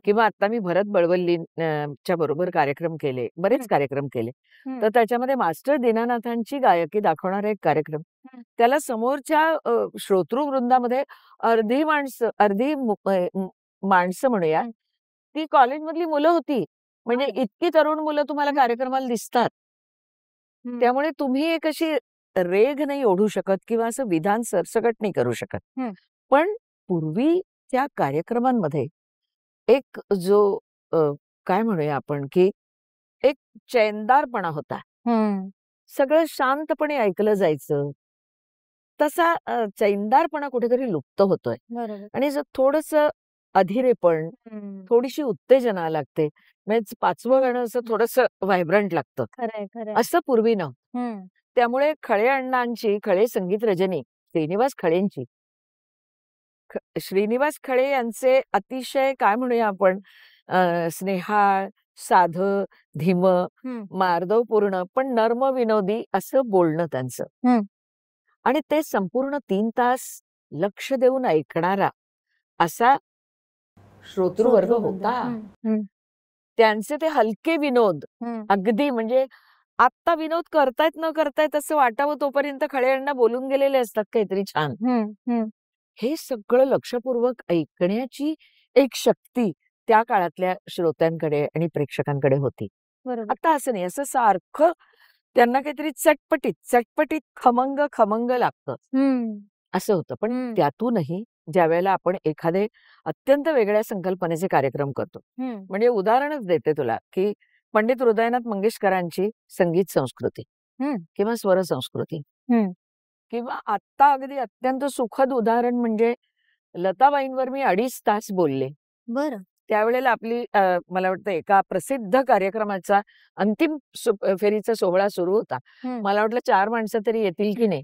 किंवा आता मी भरत बळवल्लीच्या बरोबर कार्यक्रम केले, बरेच कार्यक्रम केले. तर त्याच्यामध्ये मास्टर दीनानाथांची गायकी दाखवणारा एक कार्यक्रम, त्याला समोरच्या श्रोतृवृंदामध्ये अर्धी माणसं म्हणूया, ती कॉलेजमधली मुलं होती. म्हणजे इतकी तरुण मुलं तुम्हाला कार्यक्रमाला दिसतात. त्यामुळे तुम्ही एक अशी रेघ नाही ओढू शकत किंवा असं विधान सरसकट नाही करू शकत. पण पूर्वी त्या कार्यक्रमांमध्ये एक जो काय म्हणूया आपण की एक चैनदारपणा होता. सगळं शांतपणे ऐकलं जायचं. तसा चैनदारपणा कुठेतरी लुप्त होतोय. आणि जर थोडंसं अधीरेपण, थोडीशी उत्तेजना लागते. म्हणजे 5वं गाणं असं थोडंसं व्हायब्रंट लागतं. असं पूर्वी नव्हतं. त्यामुळे खळे अण्णांची, खळे संगीत रजनी, श्रीनिवास खळे यांचे अतिशय काय म्हणूया आपण स्नेहाळ, साधं, धीमं, मार्दवपूर्ण पण नर्म विनोदी असं बोलणं त्यांचं. आणि ते संपूर्ण 3 तास लक्ष देऊन ऐकणारा असा श्रोतृवर्ग होता. त्यांचे ते हलके विनोद अगदी म्हणजे आत्ता विनोद करतायत न करतायत असं वाटावं तोपर्यंत खळे अण्णा बोलून गेलेले असतात काहीतरी छान. हे सगळं लक्षपूर्वक ऐकण्याची एक शक्ती त्या काळातल्या श्रोत्यांकडे आणि प्रेक्षकांकडे होती. आता असं नाही, असं सारखं त्यांना काहीतरी चटपटीत खमंग लागतं असं होतं. पण त्यातूनही ज्या वेळेला आपण एखादे अत्यंत वेगळ्या संकल्पनेचे कार्यक्रम करतो, म्हणजे उदाहरणच देते तुला की पंडित हृदयनाथ मंगेशकरांची संगीत संस्कृती किंवा स्वर संस्कृती, किंवा आत्ता अगदी अत्यंत सुखद उदाहरण म्हणजे लताबाईंवर मी 2.5 तास बोलले. त्यावेळेला आपली मला वाटतं एका प्रसिद्ध कार्यक्रमाचा अंतिम फेरीचा सोहळा सुरू होता. मला वाटलं 4 माणसं तरी येतील की नाही,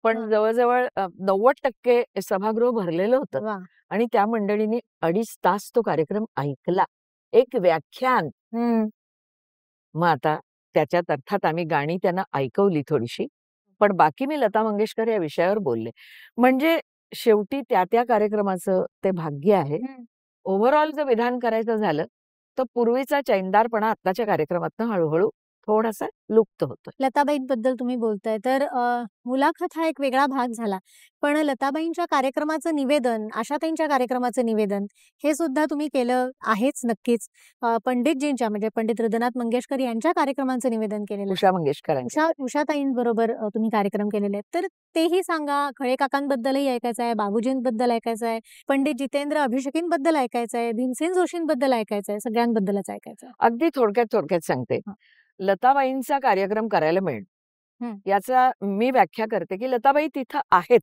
पण जवळजवळ 90% सभागृह भरलेलं होतं. आणि त्या मंडळींनी 2.5 तास तो कार्यक्रम ऐकला. एक व्याख्यान मग आता त्याच्यात अर्थात आम्ही गाणी त्यांना ऐकवली थोडीशी, पण बाकी मी लता मंगेशकर या विषयावर बोलले. म्हणजे शेवटी त्या कार्यक्रमाचं ते भाग्य आहे. ओव्हरऑल जर विधान करायचं झालं, तर पूर्वीचा चैनदारपणा आत्ताच्या कार्यक्रमातनं हळूहळू थोडासा लुप्त होतोय. लताबाईंबद्दल तुम्ही बोलताय तर मुलाखत हा एक वेगळा भाग झाला. पण लताबाईंच्या कार्यक्रमाचं निवेदन, आशाताईंच्या कार्यक्रमाचं निवेदन हे सुद्धा तुम्ही केलं आहेच नक्कीच. पंडितजींच्या म्हणजे पंडित हृदयनाथ मंगेशकर यांच्या कार्यक्रमाचं निवेदन केलेलं आहे. उषा मंगेशकरांच्या. उषाताईंबरोबर तुम्ही कार्यक्रम केलेले आहेत. तर तेही सांगा. खळे काकांबद्दलही ऐकायचं आहे, बाबूजींबद्दल ऐकायचं आहे, पंडित जितेंद्र अभिषेकींबद्दल ऐकायचं आहे, भीमसेन जोशींबद्दल ऐकायचं आहे, सगळ्यांबद्दलच ऐकायचं आहे. अगदी थोडक्यात सांगते. लताबाईंचा कार्यक्रम करायला मिळणं याचा मी व्याख्या करते की लताबाई तिथं आहेत,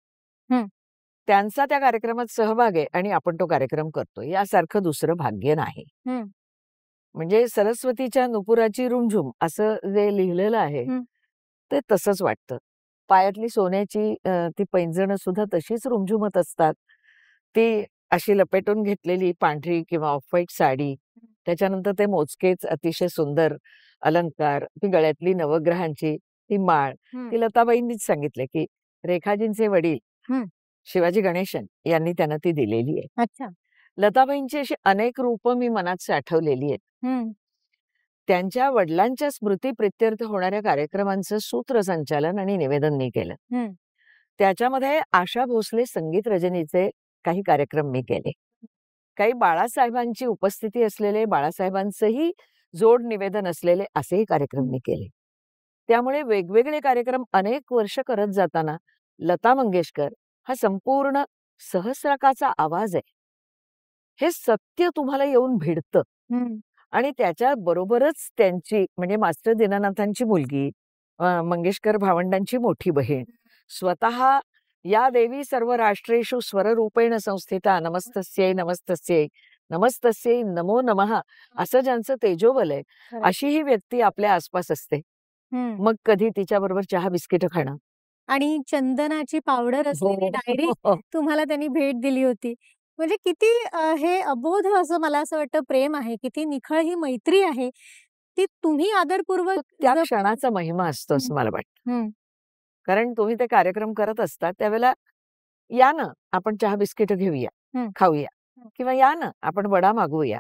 त्यांचा त्या कार्यक्रमात सहभाग आहे आणि आपण तो कार्यक्रम करतो, यासारखं दुसरं भाग्य नाही. म्हणजे सरस्वतीच्या नुपुराची रुमझुम असं जे लिहिलेलं आहे ते तसंच वाटतं. पायातली सोन्याची ती पैंजणं सुद्धा तशीच रुमझुमत असतात. ती अशी लपेटून घेतलेली पांढरी किंवा ऑफ व्हाईट साडी, त्याच्यानंतर ते मोजकेच अतिशय सुंदर अलंकार, ती गळ्यातली नवग्रहांची ती माळ, ती लताबाईंनीच सांगितलं की रेखाजींचे वडील शिवाजी गणेशन यांनी त्यांना ती दिलेली आहे. अच्छा. लताबाईंची अशी अनेक रूपं मी मनात साठवलेली आहेत. त्यांच्या वडिलांच्या स्मृती प्रित्यर्थ होणाऱ्या कार्यक्रमांचं सूत्रसंचालन आणि निवेदन मी केलं. त्याच्यामध्ये आशा भोसले संगीत रजनीचे काही कार्यक्रम मी केले. काही बाळासाहेबांची उपस्थिती असलेले, बाळासाहेबांचंही जोड निवेदन असलेले असेही कार्यक्रम मी केले. त्यामुळे वेगवेगळे कार्यक्रम अनेक वर्ष करत जाताना लता मंगेशकर हा संपूर्ण सहस्रकाचा आवाज आहे, हे सत्य तुम्हाला येऊन भिडतं. आणि त्याच्या बरोबरच त्यांची म्हणजे मास्टर दीनानाथांची मुलगी, मंगेशकर भावंडांची मोठी बहीण, स्वतः या देवी सर्व राष्ट्रेषु स्वररूपेण संस्थिता नमस्तस्यै नमस्तस्यै नमस्तस्यै नमो नमः असं ज्यांचं तेजोबल आहे, अशी ही व्यक्ती आपल्या आसपास असते. मग कधी तिच्याबरोबर चहा बिस्किट खाणं आणि चंदनाची पावडर असलेली डायरी तुम्हाला त्यांनी भेट दिली होती. म्हणजे किती हे अबोध असं मला असं वाटतं प्रेम आहे, किती निखळ ही मैत्री आहे, ती तुम्ही आदरपूर्वक त्या क्षणाचा महिमा असतो असं मला वाटतं. कारण तुम्ही ते कार्यक्रम करत असता त्यावेळेला या ना आपण चहा बिस्किट घेऊया, खाऊया, किंवा या ना आपण वडा मागवूया,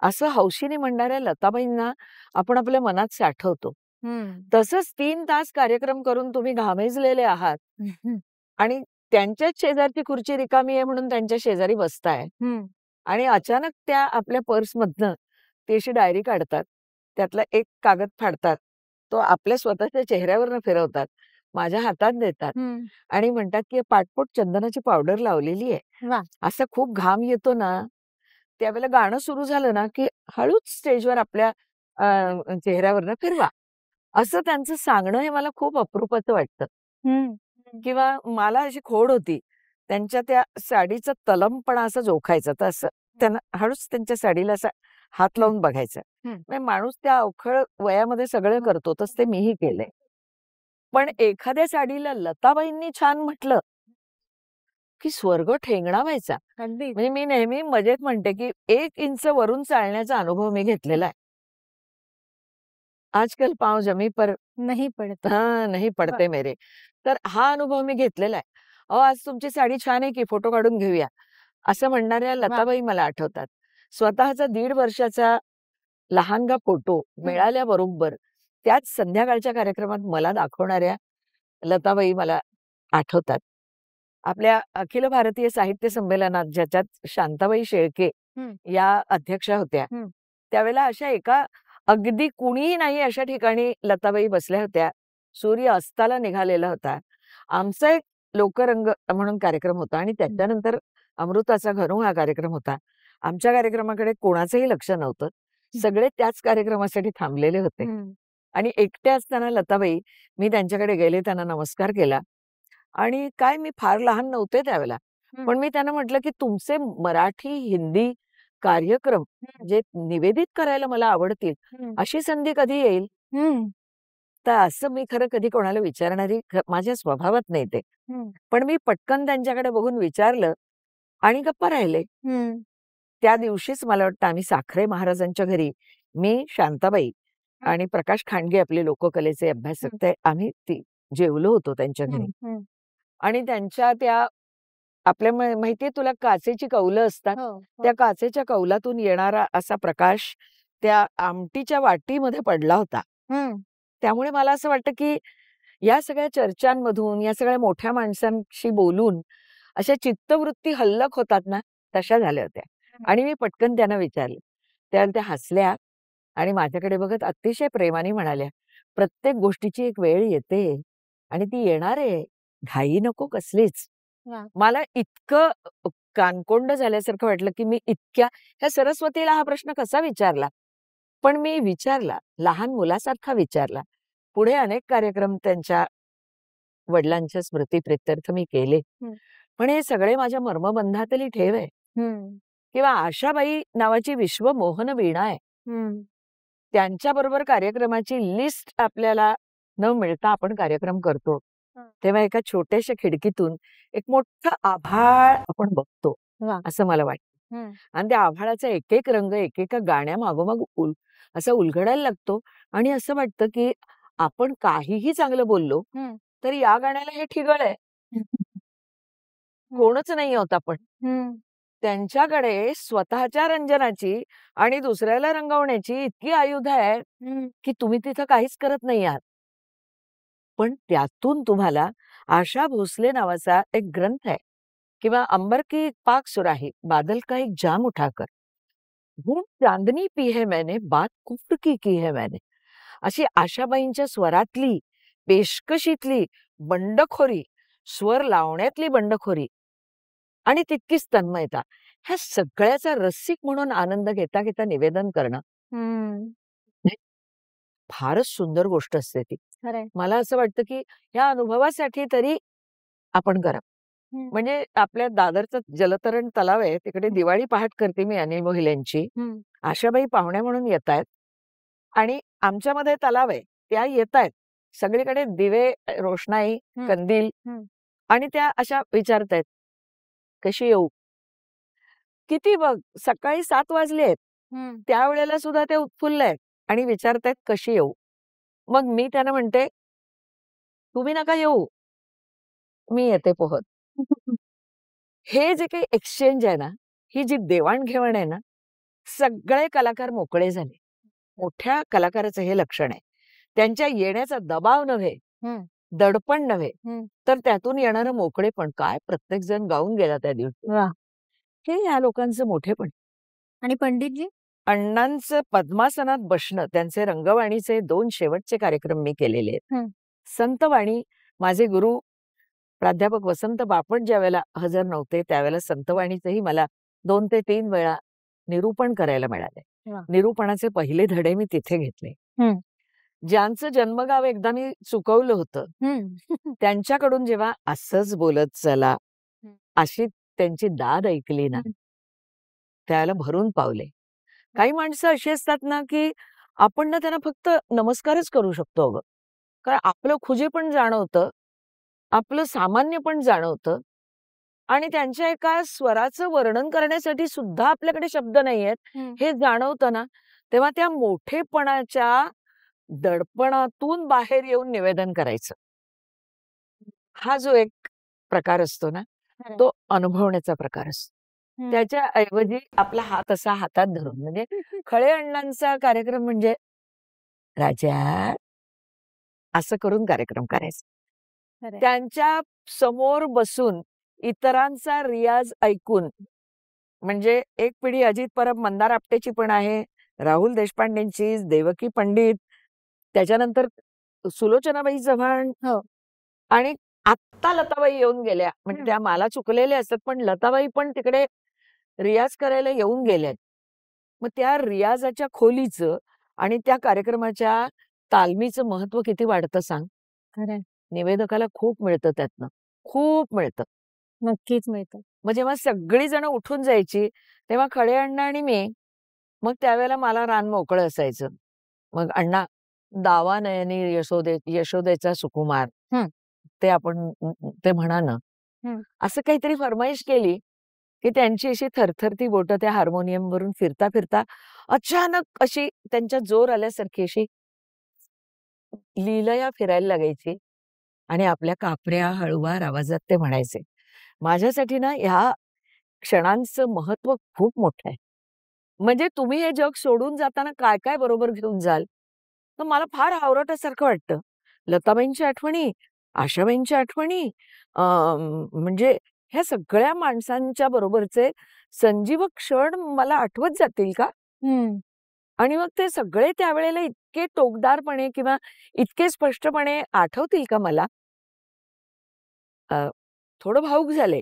असं हौशीने म्हणणाऱ्या लताबाईंना आपण आपल्या मनात साठवतो. तसंच 3 तास कार्यक्रम करून तुम्ही घामेजलेले आहात आणि त्यांच्याच शेजारची खुर्ची रिकामी आहे म्हणून त्यांच्या शेजारी बसताय आणि अचानक त्या आपल्या पर्समधनं ती अशी डायरी काढतात, त्यातला एक कागद फाडतात, तो आपल्या स्वतःच्या चेहऱ्यावरनं फिरवतात, माझ्या हातात देतात आणि म्हणतात की पाटपोट चंदनाची पावडर लावलेली आहे. असं खूप घाम येतो ना, त्यावेळेला गाणं सुरू झालं ना की हळूच स्टेजवर आपल्या चेहऱ्यावरनं फिरवा, असं त्यांचं सांगणं हे मला खूप अप्रूपाचं वाटतं. किंवा मला अशी खोड होती त्यांच्या त्या साडीचा तलमपणा असं जोखायचं, तर असं त्यांना हळूच त्यांच्या साडीला असा हात लावून बघायचं. म्हणजे माणूस त्या अवखळ वयामध्ये सगळं करतो, तसं ते मीही केलंय. पण एखाद्या साडीला लताबाईंनी छान म्हटलं की स्वर्ग ठेंगणा व्हायचा. म्हणजे मी नेहमी मजेत म्हणते की 1 इंच वरून चालण्याचा अनुभव मी घेतलेला आहे. आजकाल पाव जमी पर नाही पडत. नाही पडते मेरे. तर हा अनुभव मी घेतलेला आहे. अहो आज तुमची साडी छान आहे की फोटो काढून घेऊया, असं म्हणणाऱ्या लताबाई मला आठवतात. स्वतःचा 1.5 वर्षाचा लहानगा फोटो मिळाल्याबरोबर त्याच संध्याकाळच्या कार्यक्रमात मला दाखवणाऱ्या लताबाई मला आठवतात. आपल्या अखिल भारतीय साहित्य संमेलनात ज्याच्यात शांताबाई शेळके या अध्यक्षा होत्या, त्यावेळेला अशा एका अगदी कुणीही नाही अशा ठिकाणी लताबाई बसल्या होत्या. सूर्य अस्ताला निघालेला होता. आमचा एक लोकरंग म्हणून कार्यक्रम होता आणि त्याच्यानंतर अमृताचा घरू हा कार्यक्रम होता. आमच्या कार्यक्रमाकडे कोणाचंही लक्ष नव्हतं. सगळे त्याच कार्यक्रमासाठी थांबलेले होते आणि एकट्या असताना लताबाई, मी त्यांच्याकडे गेले, त्यांना नमस्कार केला आणि काय मी फार लहान नव्हते त्यावेळेला, पण मी त्यांना म्हटलं की तुमचे मराठी हिंदी कार्यक्रम जे निवेदित करायला मला आवडतील, अशी संधी कधी येईल? तर असं मी खरं कधी कोणाला विचारणारी माझ्या स्वभावात नाही ते. पण मी पटकन त्यांच्याकडे बघून विचारलं आणि गप्पा राहिले. त्या दिवशीच मला वाटतं आम्ही साखरे महाराजांच्या घरी, मी, शांताबाई आणि प्रकाश खांडगे आपले लोककलेचे अभ्यासक, ते आम्ही जेवलो होतो त्यांच्या घरी. आणि त्यांच्या त्या आपल्या माहितीये तुला काचेची कौलं असतात, त्या काचेच्या कौलातून येणारा असा प्रकाश त्या आमटीच्या वाटीमध्ये पडला होता. त्यामुळे मला असं वाटतं की या सगळ्या चर्चांमधून, या सगळ्या मोठ्या माणसांशी बोलून अशा चित्तवृत्ती हल्लक होतात ना, तशा झाल्या होत्या. आणि मी पटकन त्यांना विचारलं. त्या हसल्या आणि माझ्याकडे बघत अतिशय प्रेमाने म्हणाल्या, प्रत्येक गोष्टीची एक वेळ येते आणि ती येणार आहे, घाई नको कसलीच. मला इतकं कानकोंड झाल्यासारखं वाटलं की मी इतक्या ह्या सरस्वतीला हा प्रश्न कसा विचारला, पण मी विचारला, लहान मुलासारखा विचारला. पुढे अनेक कार्यक्रम त्यांच्या वडिलांच्या स्मृतीप्रित्यर्थ मी केले. पण हे सगळे माझ्या मर्मबंधातली ठेव आहे. किंवा आशाबाई नावाची विश्वमोहन वीणा आहे, त्यांच्याबरोबर कार्यक्रमाची लिस्ट आपल्याला न मिळता आपण कार्यक्रम करतो, तेव्हा एका छोट्याशा खिडकीतून एक मोठं आभाळ आपण बघतो असं मला वाटतं. आणि त्या आभाळाचा एक एक रंग एकेका गाण्या मागोमाग असं उलगडायला लागतो आणि असं वाटतं की आपण काहीही चांगलं बोललो तर या गाण्याला हे ठिगळ आहे, कोणच नाही होत आपण. त्यांच्याकडे स्वतःच्या रंजनाची आणि दुसऱ्याला रंगवण्याची इतकी आयुध आहे की तुम्ही तिथं काहीच करत नाही आहात. पण त्यातून तुम्हाला आशा भोसले नावाचा एक ग्रंथ आहे, किंवा अंबर की पाक सुराही, बादल का एक जाम उठाकर, धूप चांदनी पी है मैंने, बात कुफ्र की है मैंने, अशी आशाबाईंच्या स्वरातली, पेशकशीतली बंडखोरी, स्वर लावण्यातली बंडखोरी आणि तितकीच तन्मयता, ह्या सगळ्याचा रसिक म्हणून आनंद घेता घेता निवेदन करणं फारच सुंदर गोष्ट असते ती. मला असं वाटतं की ह्या अनुभवासाठी तरी आपण करा. म्हणजे आपल्या दादरचा जलतरण तलाव आहे, तिकडे दिवाळी पहाट करते मी अनिल मोहिलेंची. आशाबाई पाहुण्या म्हणून येत आहेत आणि आमच्यामध्ये तलाव आहे, त्या येत आहेत, सगळीकडे दिवे, रोषणाई, कंदील, आणि त्या अशा विचारतायत, कशी येऊ? किती बघ, सकाळी 7 वाजले आहेत, त्यावेळेला सुद्धा ते उत्फुल्ल आहेत आणि विचारतायत कशी येऊ. मग मी त्यांना म्हणते, तुम्ही नका येऊ, मी येते पोहत. हे जे काही एक्सचेंज आहे ना, ही जी देवाणघेवाण आहे ना, सगळे कलाकार मोकळे झाले. मोठ्या कलाकाराचं हे लक्षण आहे. त्यांच्या येण्याचा दबाव नव्हे, दडपण नव्हे, तर त्यातून येणारं मोकळेपण. काय प्रत्येक जण गाऊन गेला त्या दिवशी, हे या लोकांचं मोठेपण. आणि पंडितजी अण्णांचं पद्मासनात बसणं, त्यांचे रंगवाणीचे 2 शेवटचे कार्यक्रम मी केलेले आहेत. संतवाणी, माझे गुरु प्राध्यापक वसंत बापट ज्या वेळेला हजर नव्हते, त्यावेळेला संतवाणीचेही मला 2 ते 3 वेळा निरूपण करायला मिळाले. निरूपणाचे पहिले धडे मी तिथे घेतले. ज्यांचं जन्मगाव एकदा मी चुकवलं होतं, त्यांच्याकडून जेव्हा असंच बोलत चला अशी त्यांची दाद ऐकली ना, त्याला भरून पावले. काही माणसं अशी असतात ना की आपण ना त्यांना फक्त नमस्कारच करू शकतो अगं, कारण आपलं खुजे पण जाणवतं, आपलं सामान्य पण जाणवतं, आणि त्यांच्या एका स्वराचं वर्णन करण्यासाठी सुद्धा आपल्याकडे शब्द नाहीयेत हे जाणवतं ना, तेव्हा त्या मोठेपणाच्या दडपणातून बाहेर येऊन निवेदन करायचं, हा जो एक प्रकार असतो ना, तो अनुभवण्याचा प्रकार असतो. त्याच्या ऐवजी आपला हात असा हातात धरून, म्हणजे खळे अण्णांचा कार्यक्रम म्हणजे राजा असं करून कार्यक्रम करायचा. त्यांच्या समोर बसून इतरांचा रियाज ऐकून, म्हणजे एक पिढी अजित परब, मंदार आपटेची पण आहे, राहुल देशपांडेंची, देवकी पंडित, त्याच्यानंतर सुलोचनाबाई चव्हाण, आणि आत्ता लताबाई येऊन गेल्या. म्हणजे त्या मला चुकलेल्या असतात, पण लताबाई पण तिकडे रियाज करायला येऊन गेल्यात. मग त्या रियाजाच्या खोलीचं आणि त्या कार्यक्रमाच्या तालमीचं महत्व किती वाढतं सांग. निवेदकाला खूप मिळतं त्यातनं, खूप मिळतं. नक्कीच मिळतं. मग जेव्हा सगळी जण उठून जायची तेव्हा खळे अण्णा आणि मी, मग त्यावेळेला मला रान मोकळं असायचं. मग अण्णा, दावा नयनी यशोदेचा सुकुमार, ते आपण ते म्हणा ना, असं काहीतरी फरमाईश केली की त्यांची अशी थरथरती बोटं त्या हार्मोनियम वरून फिरता फिरता अचानक अशी त्यांच्या जोर आल्यासारखी अशी लीलया फिरायला लागायची आणि आपल्या कापऱ्या हळुवार आवाजात ते म्हणायचे. माझ्यासाठी ना ह्या क्षणांचं महत्व खूप मोठं आहे. म्हणजे तुम्ही हे जग सोडून जाताना काय काय बरोबर घेऊन जाल, तर मला फार हावरटासारखं वाटतं. लताबाईंच्या आठवणी, आशाबाईंच्या आठवणी, म्हणजे ह्या सगळ्या माणसांच्या बरोबरचे संजीव क्षण मला आठवत जातील का? आणि मग ते सगळे त्यावेळेला इतके टोकदारपणे किंवा इतके स्पष्टपणे आठवतील का मला? थोडं भावूक झाले.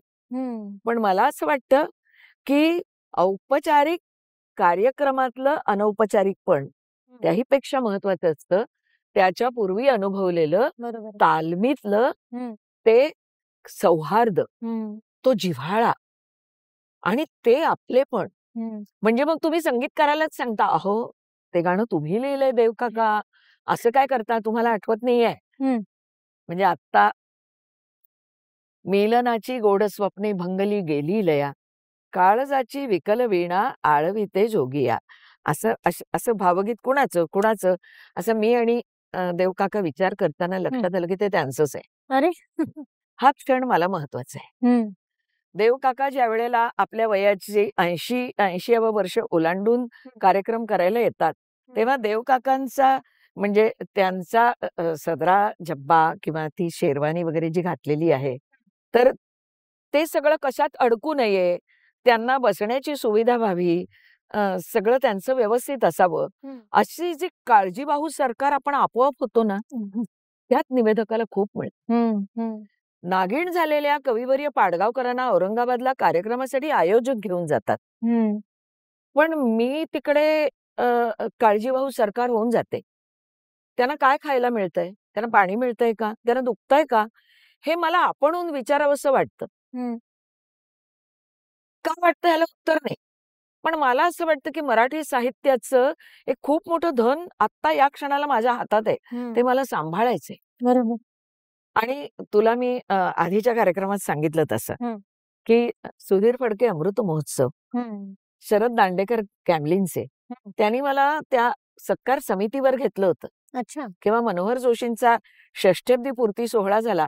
पण मला असं वाटतं, की औपचारिक कार्यक्रमातलं अनौपचारिकपण त्याहीपेक्षा महत्वाचं असतं. त्याच्या पूर्वी अनुभवलेलं बरोबर. तालमीतलं ते सौहार्द, तो जिव्हाळा आणि ते आपलेपण. म्हणजे मग तुम्ही संगीतकारालाच सांगता, अहो ते गाणं तुम्ही लिहिलंय देव काका, असं काय करता, तुम्हाला आठवत नाहीये? म्हणजे आता मिलनाची गोड स्वप्ने भंगली गेली लया, काळजाची विकल वीणा आळविते जोगिया. असं असं भावगीत कुणाचं असं मी आणि देवकाका विचार करताना लक्षात आलं की ते त्यांचंच आहे. अरे हा क्षण मला महत्वाचा आहे. देवकाका ज्या वेळेला आपल्या वयाची 80वे वर्ष ओलांडून कार्यक्रम करायला येतात, तेव्हा देवकाकांचा म्हणजे त्यांचा सदरा झब्बा किंवा ती शेरवानी वगैरे जी घातलेली आहे, तर ते सगळं कशात अडकू नये, त्यांना बसण्याची सुविधा व्हावी, सगळं त्यांचं व्यवस्थित असावं, अशी जी काळजीवाहू सरकार आपण आपोआप होतो ना, त्यात निवेदकाला खूप मिळतं. नागिण झालेल्या कविवर्य पाडगावकरांना औरंगाबादला कार्यक्रमासाठी आयोजक घेऊन जातात. पण मी तिकडे काळजीवाहू सरकार होऊन जाते. त्यांना काय खायला मिळतंय? त्यांना पाणी मिळतंय का? त्यांना दुखतंय का? हे मला आपणहून विचारावंसं वाटतं. का वाटतं ह्याला उत्तर नाही. पण मला असं वाटतं की मराठी साहित्याचं एक खूप मोठं धन आत्ता या क्षणाला माझ्या हातात आहे. ते मला सांभाळायचंय. बरोबर. आणि तुला मी आधीच्या कार्यक्रमात सांगितलं तसं, की सुधीर फडके अमृत महोत्सव, शरद दांडेकर कॅमलिनचे, त्यांनी मला त्या सत्कार समितीवर घेतलं होतं. अच्छा. किंवा मनोहर जोशींचा षष्ठ्यब्दी पूर्ती सोहळा झाला,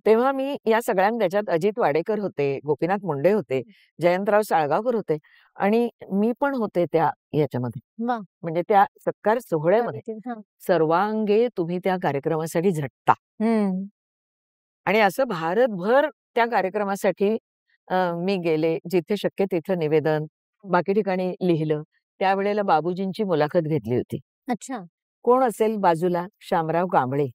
तेव्हा मी या सगळ्यांना, त्याच्यात अजित वाडेकर होते, गोपीनाथ मुंडे होते, जयंतराव साळगावकर होते आणि मी पण होते त्या याच्यामध्ये, म्हणजे त्या सत्कार सोहळ्यामध्ये. सर्वांगे तुम्ही त्या कार्यक्रमासाठी झटता आणि असं भारतभर त्या कार्यक्रमासाठी मी गेले. जिथे शक्य तिथं निवेदन, बाकी ठिकाणी लिहिलं. त्यावेळेला बाबूजींची मुलाखत घेतली होती. अच्छा. कोण असेल बाजूला? शामराव कांबळे.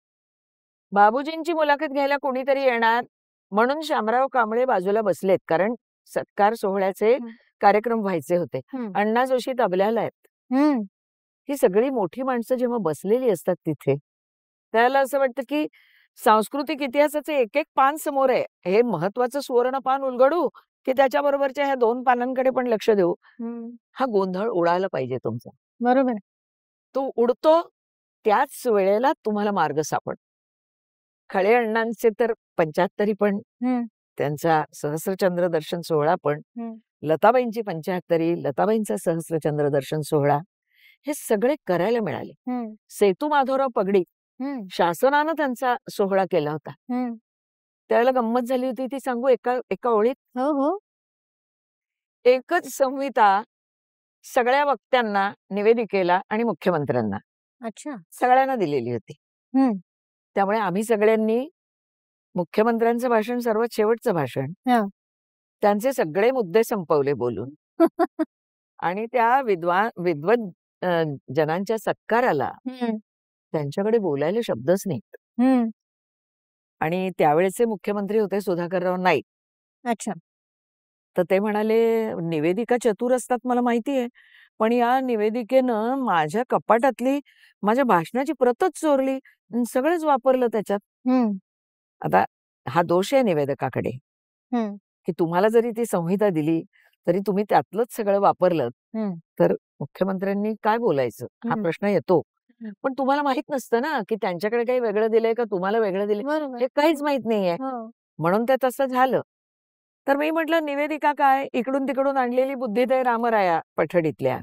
बाबूजींची मुलाखत घ्यायला कोणीतरी येणार म्हणून शामराव कांबळे बाजूला बसलेत, कारण सत्कार सोहळ्याचे कार्यक्रम व्हायचे होते. अण्णा जोशी तबल्याला आहेत. ही सगळी मोठी माणसं जेव्हा बसलेली असतात तिथे, त्याला असं वाटतं की सांस्कृतिक इतिहासाचे एक एक पान समोर आहे. हे महत्वाचं सुवर्ण पान उलगडू की त्याच्याबरोबरच्या ह्या 2 पानांकडे पण लक्ष देऊ? हा गोंधळ उडायला पाहिजे तुमचा. बरोबर. तो उडतो त्याच वेळेला तुम्हाला मार्ग सापड. खळे अण्णांचे तर 75 पण, त्यांचा सहस्रचंद्र दर्शन सोहळा पण, लताबाईंची 75, लताबाईंचा सहस्रचंद्र दर्शन सोहळा, हे सगळे करायला मिळाले. सेतू माधवराव पगडी, शासनानं त्यांचा सोहळा केला होता. त्यावेळेला गंमत झाली होती, ती सांगू एका ओळीत? हो. एकच संहिता सगळ्या वक्त्यांना, निवेदिकेला आणि मुख्यमंत्र्यांना, अच्छा, सगळ्यांना दिलेली होती. त्यामुळे आम्ही सगळ्यांनी मुख्यमंत्र्यांचं भाषण सर्वात शेवटचं भाषण, त्यांचे सगळे मुद्दे संपवले बोलून आणि त्या विद्वत जनांच्या सत्काराला त्यांच्याकडे बोलायला शब्दच नाहीत. आणि त्यावेळेचे मुख्यमंत्री होते सुधाकरराव नाईक. अच्छा. तर ते म्हणाले, निवेदिका चतुर असतात मला माहिती आहे, पण या निवेदिकेनं माझ्या कपाटातली माझ्या भाषणाची प्रतच चोरली, सगळंच वापरलं त्याच्यात. आता हा दोष आहे निवेदकाकडे, की तुम्हाला जरी ती संहिता दिली तरी तुम्ही त्यातलंच सगळं वापरलं तर मुख्यमंत्र्यांनी काय बोलायचं हा प्रश्न येतो. पण तुम्हाला माहित नसतं ना की त्यांच्याकडे काही वेगळं दिलंय का तुम्हाला वेगळं दिलंय, हे काहीच माहित नाहीये. म्हणून ते तसं झालं. तर मी म्हटलं, निवेदिका काय, इकडून तिकडून आणलेली बुद्धिदय रामराया पठडीतल्या,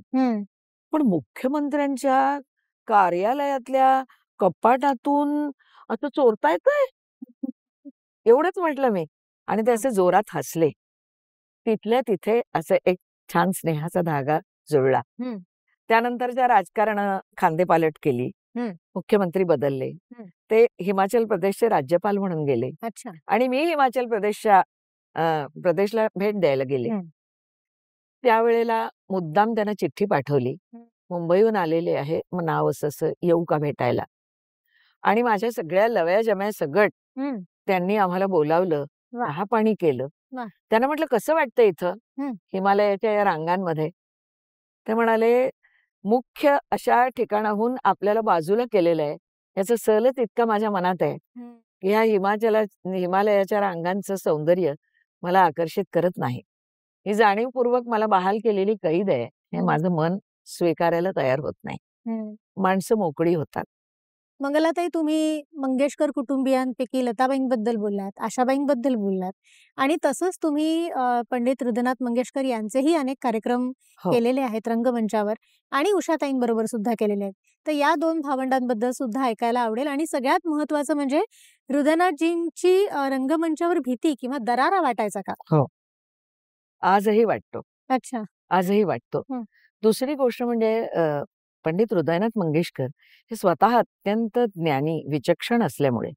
पण मुख्यमंत्र्यांच्या कार्यालयातल्या कपाटातून असं चोरता येतंय? एवढंच म्हटलं मी. आणि ते असे जोरात हसले. तिथल्या तिथे असं एक छान स्नेहाचा धागा जुळला. त्यानंतरच्या राजकारणानं खांदेपालट केली. मुख्यमंत्री बदलले. ते हिमाचल प्रदेशचे राज्यपाल म्हणून गेले अच्छा. आणि मी हिमाचल प्रदेशला भेट द्यायला गेले. त्यावेळेला मुद्दाम त्यांना चिठ्ठी पाठवली, मुंबईहून आलेले आहे, मग नाव असं येऊ का भेटायला. आणि माझ्या सगळ्या लव्या जम्या सगट त्यांनी आम्हाला बोलावलं, चहा पाणी केलं. त्यांना म्हटलं कसं वाटतं इथं हिमालयाच्या या रांगांमध्ये. ते म्हणाले मुख्य अशा ठिकाणाहून आपल्याला बाजूला केलेलं आहे, याचं सहलच इतका माझ्या मनात आहे की ह्या हिमालयाच्या रांगांचं सौंदर्य मला आकर्षित करत नाही. ही जाणीवपूर्वक मला बहाल केलेली कैद आहे, हे माझं मन स्वीकारायला तयार होत नाही. माणसं मोकळी होतात. मंगलाताई, तुम्ही मंगेशकर कुटुंबियांपैकी लताबाईंबद्दल बोललात, आशाबाईंबद्दल बोललात आणि तसंच तुम्ही पंडित हृदयनाथ मंगेशकर यांचेही अनेक कार्यक्रम केलेले आहेत रंगमंचावर आणि उषाताईंबरोबर सुद्धा केलेले आहेत. तर या 2 भावंडांबद्दल सुद्धा ऐकायला आवडेल. आणि सगळ्यात महत्वाचं म्हणजे हृदयनाथजींची रंगमंचावर भीती किंवा दरारा वाटायचा का? हो, आजही वाटतो. अच्छा. आजही वाटतो. दुसरी गोष्ट म्हणजे पंडित हृदयनाथ मंगेशकर हे स्वतः अत्यंत ज्ञानी विचक्षण असल्यामुळे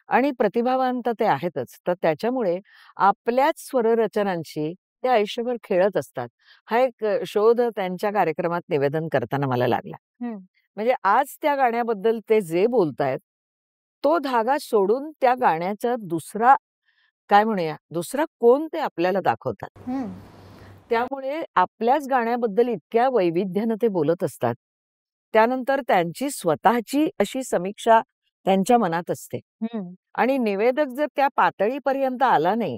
आणि प्रतिभावंत ते आहेतच, तर त्याच्यामुळे आपल्याच स्वररचनांशी ते आयुष्यभर खेळत असतात. हा एक शोध त्यांच्या कार्यक्रमात निवेदन करताना मला लागला. म्हणजे आज त्या गाण्याबद्दल ते जे बोलतायत तो धागा सोडून त्या गाण्याचा दुसरा काय म्हणूया दुसरा कोण ते आपल्याला दाखवतात. त्यामुळे आपल्याच गाण्याबद्दल इतक्या वैविध्यानं ते बोलत असतात. त्यानंतर त्यांची स्वतःची अशी समीक्षा त्यांच्या मनात असते आणि निवेदक जर त्या पातळीपर्यंत आला नाही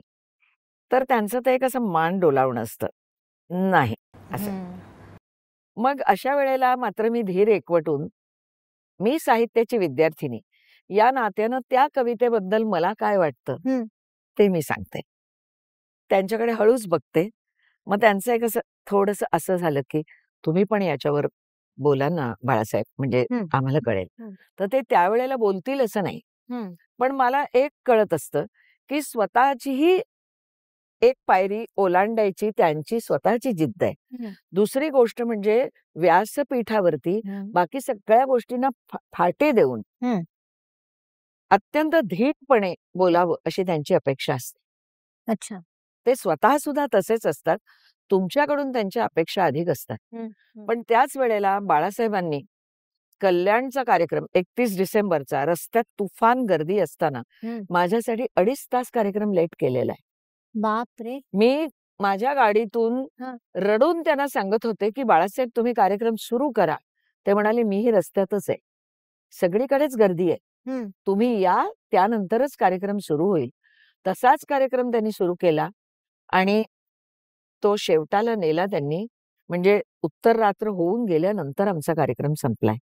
तर त्यांचं ते एक असं मान डोलावणं असतं, नाही असं. मग अशा वेळेला मात्र मी धीर एकवटून, मी साहित्याची विद्यार्थिनी या नात्यानं त्या कवितेबद्दल मला काय वाटतं ते मी सांगते. त्यांच्याकडे हळूच बघते. मग त्यांचं एक असं थोडंसं असं झालं की तुम्ही पण याच्यावर बोला ना बाळासाहेब, म्हणजे आम्हाला कळेल. तर ते त्यावेळेला बोलतील असं नाही, पण मला एक कळत असतं की स्वतःचीही एक पायरी ओलांडायची त्यांची स्वतःची जिद्द आहे. दुसरी गोष्ट म्हणजे व्यासपीठावरती बाकी सगळ्या गोष्टींना फाटे देऊन अत्यंत धीटपणे बोलावं अशी त्यांची अपेक्षा असते. अच्छा. ते स्वतः सुद्धा तसेच असतात. तुमच्याकडून त्यांच्या अपेक्षा अधिक असतात. पण त्याच वेळेला बाळासाहेबांनी कल्याणचा कार्यक्रम 31 डिसेंबरचा रस्त्यात तुफान गर्दी असताना माझ्यासाठी 2.5 तास कार्यक्रम लेट केलेला आहे. बापरे. मी माझ्या गाडीतून रडून त्यांना सांगत होते की बाळासाहेब तुम्ही कार्यक्रम सुरू करा. ते म्हणाले मीही रस्त्यातच आहे, सगळीकडेच गर्दी आहे, तुम्ही या, त्यानंतरच कार्यक्रम सुरू होईल. तसाच कार्यक्रम त्यांनी सुरू केला आणि तो शेवटाला नेला त्यांनी. म्हणजे उत्तर रात्र होऊन गेल्यानंतर आमचा कार्यक्रम संपलाय.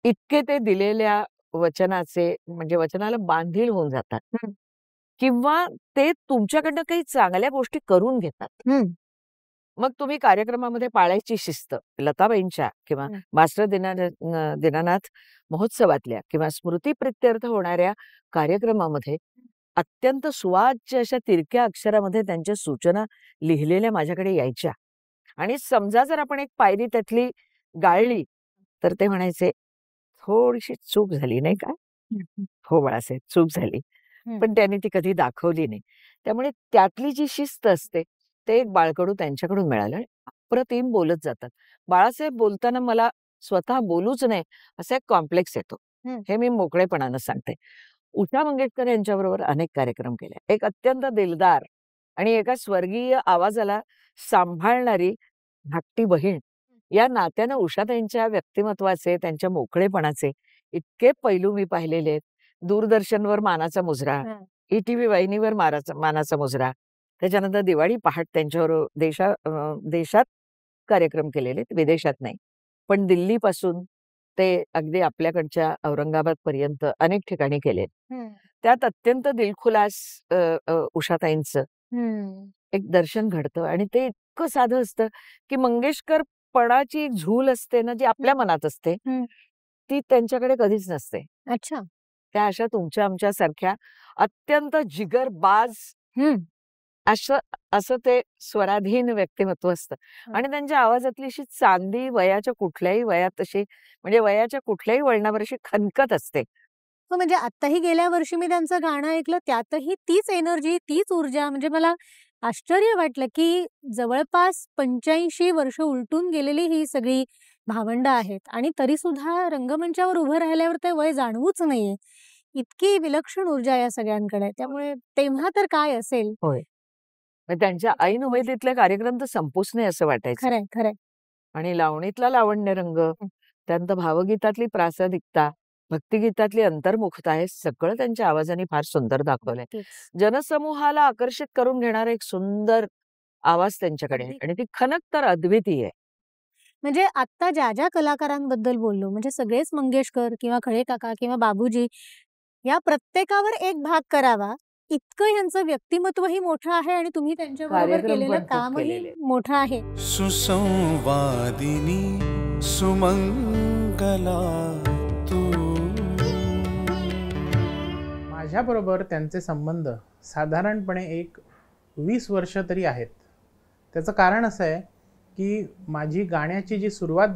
इतके ते दिलेल्या वचनाचे म्हणजे वचनाला बांधील होऊन जातात किंवा ते तुमच्याकडनं काही चांगल्या गोष्टी करून घेतात. मग तुम्ही कार्यक्रमामध्ये पाळायची शिस्त लताबाईंच्या किंवा मास्टर दीनानाथ महोत्सवातल्या किंवा स्मृतिप्रित्यर्थ होणाऱ्या कार्यक्रमामध्ये अत्यंत सुवाच्य अशा तिरक्या अक्षरामध्ये त्यांच्या सूचना लिहिलेल्या माझ्याकडे यायच्या. आणि समजा जर आपण एक पायरी त्यातली गाळली तर ते म्हणायचे थोडीशी चूक झाली नाही का. हो बाळासाहेब चूक झाली, पण त्यांनी ती कधी दाखवली नाही. त्यामुळे त्यातली जी शिस्त असते ते एक बाळकडू त्यांच्याकडून मिळालं. अप्रतिम बोलत जातात. बाळासाहेब बोलताना मला स्वतः बोलूच नाही असा एक कॉम्प्लेक्स येतो, हे मी मोकळेपणानं सांगते. उषा मंगेशकर यांच्याबरोबर अनेक कार्यक्रम केले. एक अत्यंत दिलदार आणि एका स्वर्गीय आवाजाला सांभाळणारी धाकटी बहीण या नात्यानं उषाताईंच्या व्यक्तिमत्वाचे त्यांच्या मोकळेपणाचे इतके पैलू मी पाहिलेले आहेत. दूरदर्शनवर मानाचा मुजरा, ETV वाहिनीवर मानाचा मुजरा, त्याच्यानंतर दिवाळी पहाट त्यांच्यावर देशात कार्यक्रम केलेले, विदेशात नाही. पण दिल्लीपासून ते अगदी आपल्याकडच्या औरंगाबाद पर्यंत अनेक ठिकाणी केले. त्यात अत्यंत दिलखुलास उषाताईंचं एक दर्शन घडतं आणि ते इतकं साधं असतं की मंगेशकर पणाची एक झूल असते ना जी आपल्या मनात असते ती त्यांच्याकडे कधीच नसते. अच्छा. त्या अशा तुमच्या आमच्यासारख्या अत्यंत जिगरबाज असं असं ते स्वराधीन व्यक्तिमत्व असतं आणि त्यांच्या आवाजातली अशी चांदी वयाच्या कुठल्याही वयात अशी म्हणजे वयाच्या कुठल्याही वळणावर अशी खनकत असते. हो, म्हणजे आत्ताही गेल्या वर्षी मी त्यांचं गाणं ऐकलं, त्यातही तीच एनर्जी, तीच ऊर्जा. म्हणजे मला आश्चर्य वाटलं, की जवळपास 85 वर्ष उलटून गेलेली ही सगळी भावंडं आहेत आणि तरीसुद्धा रंगमंचावर उभं राहिल्यावर ते वय जाणवूच नाहीये. इतकी विलक्षण ऊर्जा या सगळ्यांकडे. त्यामुळे तेव्हा तर काय असेल. होय. मग त्यांच्या ऐन उमेदीतले कार्यक्रम तर संपूच नाही असं वाटायचं. खरंय, खरंय. आणि लावणीतला लावण्य रंग, त्यानंतर भावगीतातली प्रासादिकता, भक्तिगीतातली अंतर्मुखता हे सगळं त्यांच्या आवाजाने फार सुंदर दाखवलंय. नक्कीच. जनसमूहाला आकर्षित करून घेणारा एक सुंदर आवाज त्यांच्याकडे आहे आणि ती खनक तर अद्वितीय आहे. म्हणजे आता ज्या कलाकारांबद्दल बोललो, म्हणजे सगळेच मंगेशकर किंवा खळे काका किंवा बाबूजी, या प्रत्येकावर एक भाग करावा इतकं ह्यांचं व्यक्तिमत्वही मोठं आहे आणि तुम्ही त्यांच्याबरोबर कार्यक्रम केलेलं पण खूप कामही केलेले. मोठं आहे. सुसंवादिनी सुमंगला तू. माझ्याबरोबर त्यांचे संबंध साधारणपणे एक 20 वर्ष तरी आहेत. त्याचं कारण असं आहे की माझी गाण्याची जी सुरुवात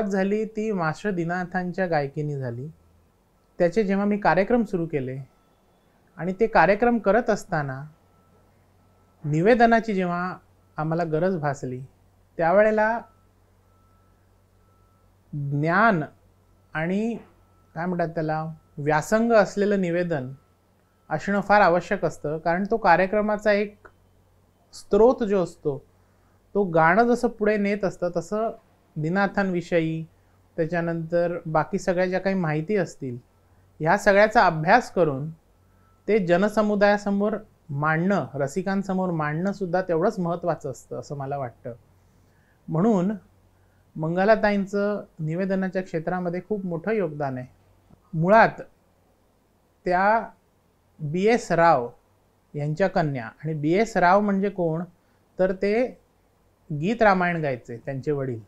झाली ती मास्टर दीनानाथांच्या गायकीने झाली. त्याचे जेव्हा मी कार्यक्रम सुरू केले आणि ते कार्यक्रम करत असताना निवेदनाची जेव्हा आम्हाला गरज भासली त्यावेळेला ज्ञान आणि काय म्हणतात त्याला व्यासंग असलेलं निवेदन असणं फार आवश्यक असतं. कारण तो कार्यक्रमाचा एक स्रोत जो असतो तो गाणं जसं पुढे नेत असतं तसं दीनानाथांविषयी त्याच्यानंतर बाकी सगळ्या ज्या काही माहिती असतील ह्या सगळ्याचा अभ्यास करून ते जनसमुदायासमोर मांडणं, रसिकांसमोर मांडणं सुद्धा तेवढंच महत्त्वाचं असतं असं मला वाटतं. म्हणून मंगलाताईंचं निवेदनाच्या क्षेत्रामध्ये खूप मोठं योगदान आहे. मुळात त्या B.S. राव यांच्या कन्या, आणि B.S. राव म्हणजे कोण तर ते गीत रामायण गायचे त्यांचे वडील.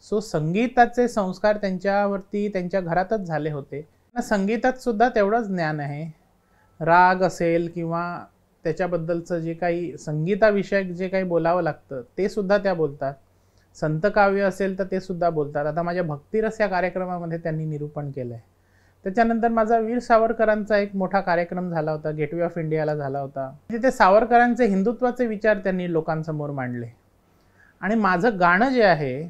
सो संगीताचे संस्कार त्यांच्यावरती त्यांच्या घरातच झाले होते. संगीतात सुद्धा तेवढंच ज्ञान आहे. राग असेल किंवा त्याच्याबद्दलचं जे काही संगीताविषयक जे काही बोलावं लागतं ते सुद्धा त्या बोलतात. संतकाव्य असेल तर ते सुद्धा बोलतात. आता माझ्या भक्तिरस या कार्यक्रमामध्ये त्यांनी निरूपण केलं आहे. त्याच्यानंतर माझा वीर सावरकरांचा एक मोठा कार्यक्रम झाला होता, गेटवे ऑफ इंडियाला झाला होता. तिथे सावरकरांचे हिंदुत्वाचे विचार त्यांनी लोकांसमोर मांडले. आणि माझं गाणं जे आहे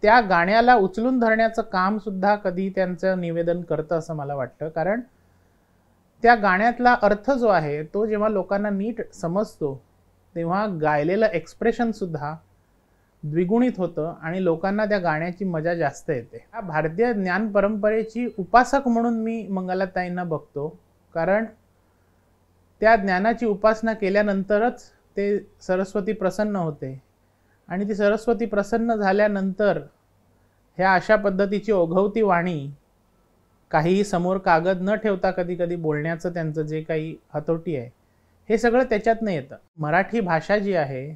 त्या गाण्याला उचलून धरण्याचं काम सुद्धा कधी त्यांचं निवेदन करतं असं मला वाटतं. कारण त्या गाण्यातला अर्थ जो आहे तो जेव्हा लोकांना नीट समजतो तेव्हा गायलेलं एक्सप्रेशन सुद्धा द्विगुणित होतं आणि लोकांना त्या गाण्याची मजा जास्त येते. या भारतीय ज्ञान परंपरेची उपासक म्हणून मी मंगलाताईंना बघतो. कारण त्या ज्ञानाची उपासना केल्यानंतरच ते सरस्वती प्रसन्न होते आणि ती सरस्वती प्रसन्न झाल्यानंतर ह्या अशा पद्धतीची ओघवती वाणी, काहीही समोर कागद न ठेवता कधी कधी बोलण्याचं त्यांचं जे काही हतोटी आहे हे सगळं त्याच्यातनं येतं. मराठी भाषा जी आहे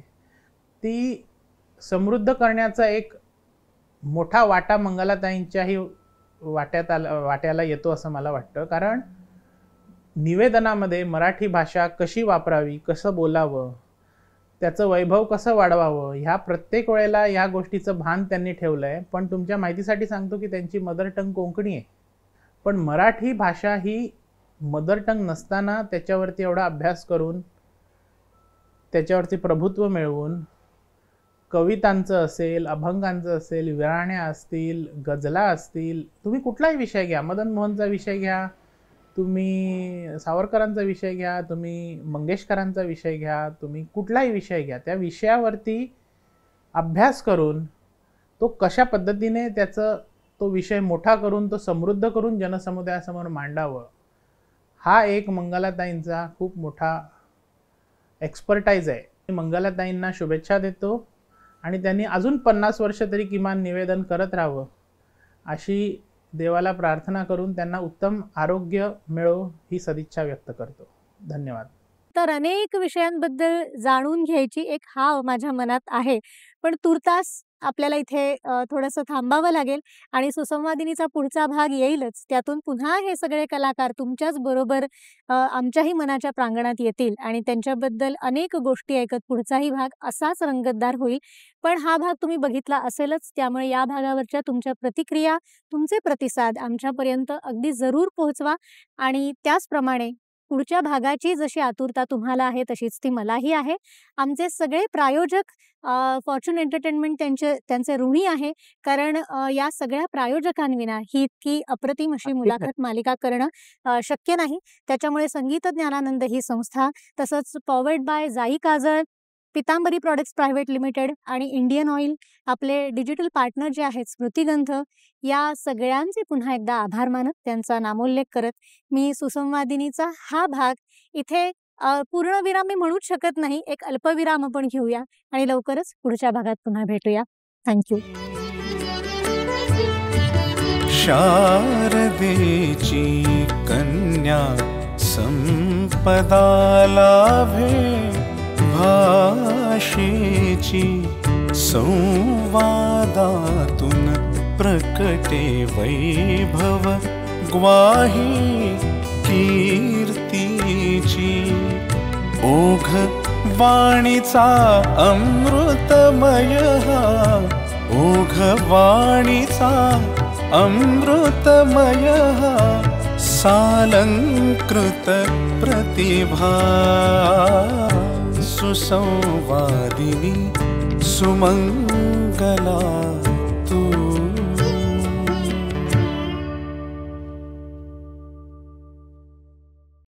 ती समृद्ध करण्याचा एक मोठा वाटा मंगलाताईंच्याही वाट्याला येतो असं मला वाटतं. कारण निवेदनामध्ये मराठी भाषा कशी वापरावी, कसं बोलावं, त्याचं वैभव कसं वाढवावं ह्या प्रत्येक वेळेला या गोष्टीचं भान त्यांनी ठेवलं आहे. पण तुमच्या माहितीसाठी सांगतो की त्यांची मदर टंग कोंकणी आहे. पण मराठी भाषा ही मदर टंग नसताना त्याच्यावरती एवढा अभ्यास करून त्याच्यावरती प्रभुत्व मिळवून कवितांचं असेल, अभंगांचं असेल, विराण्या असतील, गझला असतील, तुम्ही कुठलाही विषय घ्या, मदन मोहनचा विषय घ्या, तुम्ही सावरकरांचा विषय घ्या, तुम्ही मंगेशकरांचा विषय घ्या, तुम्ही कुठलाही विषय घ्या, त्या विषयावरती अभ्यास करून तो कशा पद्धतीने तो विषय मोठा करून तो समृद्ध करून जनसमुदायासमोर मांडावं हा एक मंगलाताईंचा खूप मोठा एक्सपर्टाईज आहे. मंगलाताईंना शुभेच्छा देतो आणि त्यांनी अजून 50 वर्ष तरी किमान निवेदन करत राहावं अशी देवाला प्रार्थना करून त्यांना उत्तम आरोग्य मिळो ही सदिच्छा व्यक्त करतो. धन्यवाद. तर अनेक विषयांबद्दल जाणून घ्यायची एक हाव माझ्या मनात आहे. पण तुर्तास आपल्याला इथे थोडंसं थांबावं लागेल आणि सुसंवादिनीचा पुढचा भाग येईलच. त्यातून पुन्हा हे सगळे कलाकार तुमच्याच बरोबर आमच्याही मनाच्या प्रांगणात येतील आणि त्यांच्याबद्दल अनेक गोष्टी ऐकत पुढचाही भाग असाच रंगतदार होईल. पण हा भाग तुम्ही बघितला असेलच, त्यामुळे या भागावरच्या तुमच्या प्रतिक्रिया, तुमचे प्रतिसाद आमच्यापर्यंत अगदी जरूर पोहोचवा आणि त्याचप्रमाणे पुढच्या भागाची जशी आतुरता तुम्हाला आहे तशीच ती मलाही आहे. आमचे सगळे प्रायोजक फॉर्च्यून एंटरटेनमेंट त्यांचे ऋणी आहे. कारण या सगळ्या प्रायोजकांविना ही इतकी अप्रतिम अशी मुलाखत मालिका करणं शक्य नाही. त्याच्यामुळे संगीत ज्ञानानंद ही संस्था, तसंच पॉवर्ड बाय जाई काजळ, पितांबरी प्रॉडक्ट्स प्रायव्हेट लिमिटेड आणि इंडियन ऑइल आपले डिजिटल पार्टनर जे आहेत स्मृतिगंध, या सगळ्यांचे पुन्हा एकदा आभार मानत त्यांचा नामोल्लेख करत मी सुसंवादिनीचा हा भाग इथे पूर्णविराम मी म्हणूच शकत नाही, एक अल्पविराम आपण घेऊया आणि लवकरच पुढच्या भागात पुन्हा भेटूया. थँक्यू. शारदेची कन्या संपदा लाभे, भाषेची संवादातून प्रकटे वैभव, ग्वाही कीर्तीची. ओघ वाणीचा अमृतमय हा, ओघ वाणीचा अमृतमय हा, सालंकृत प्रतिभा. सुसंवादिनी सुमंगला तू.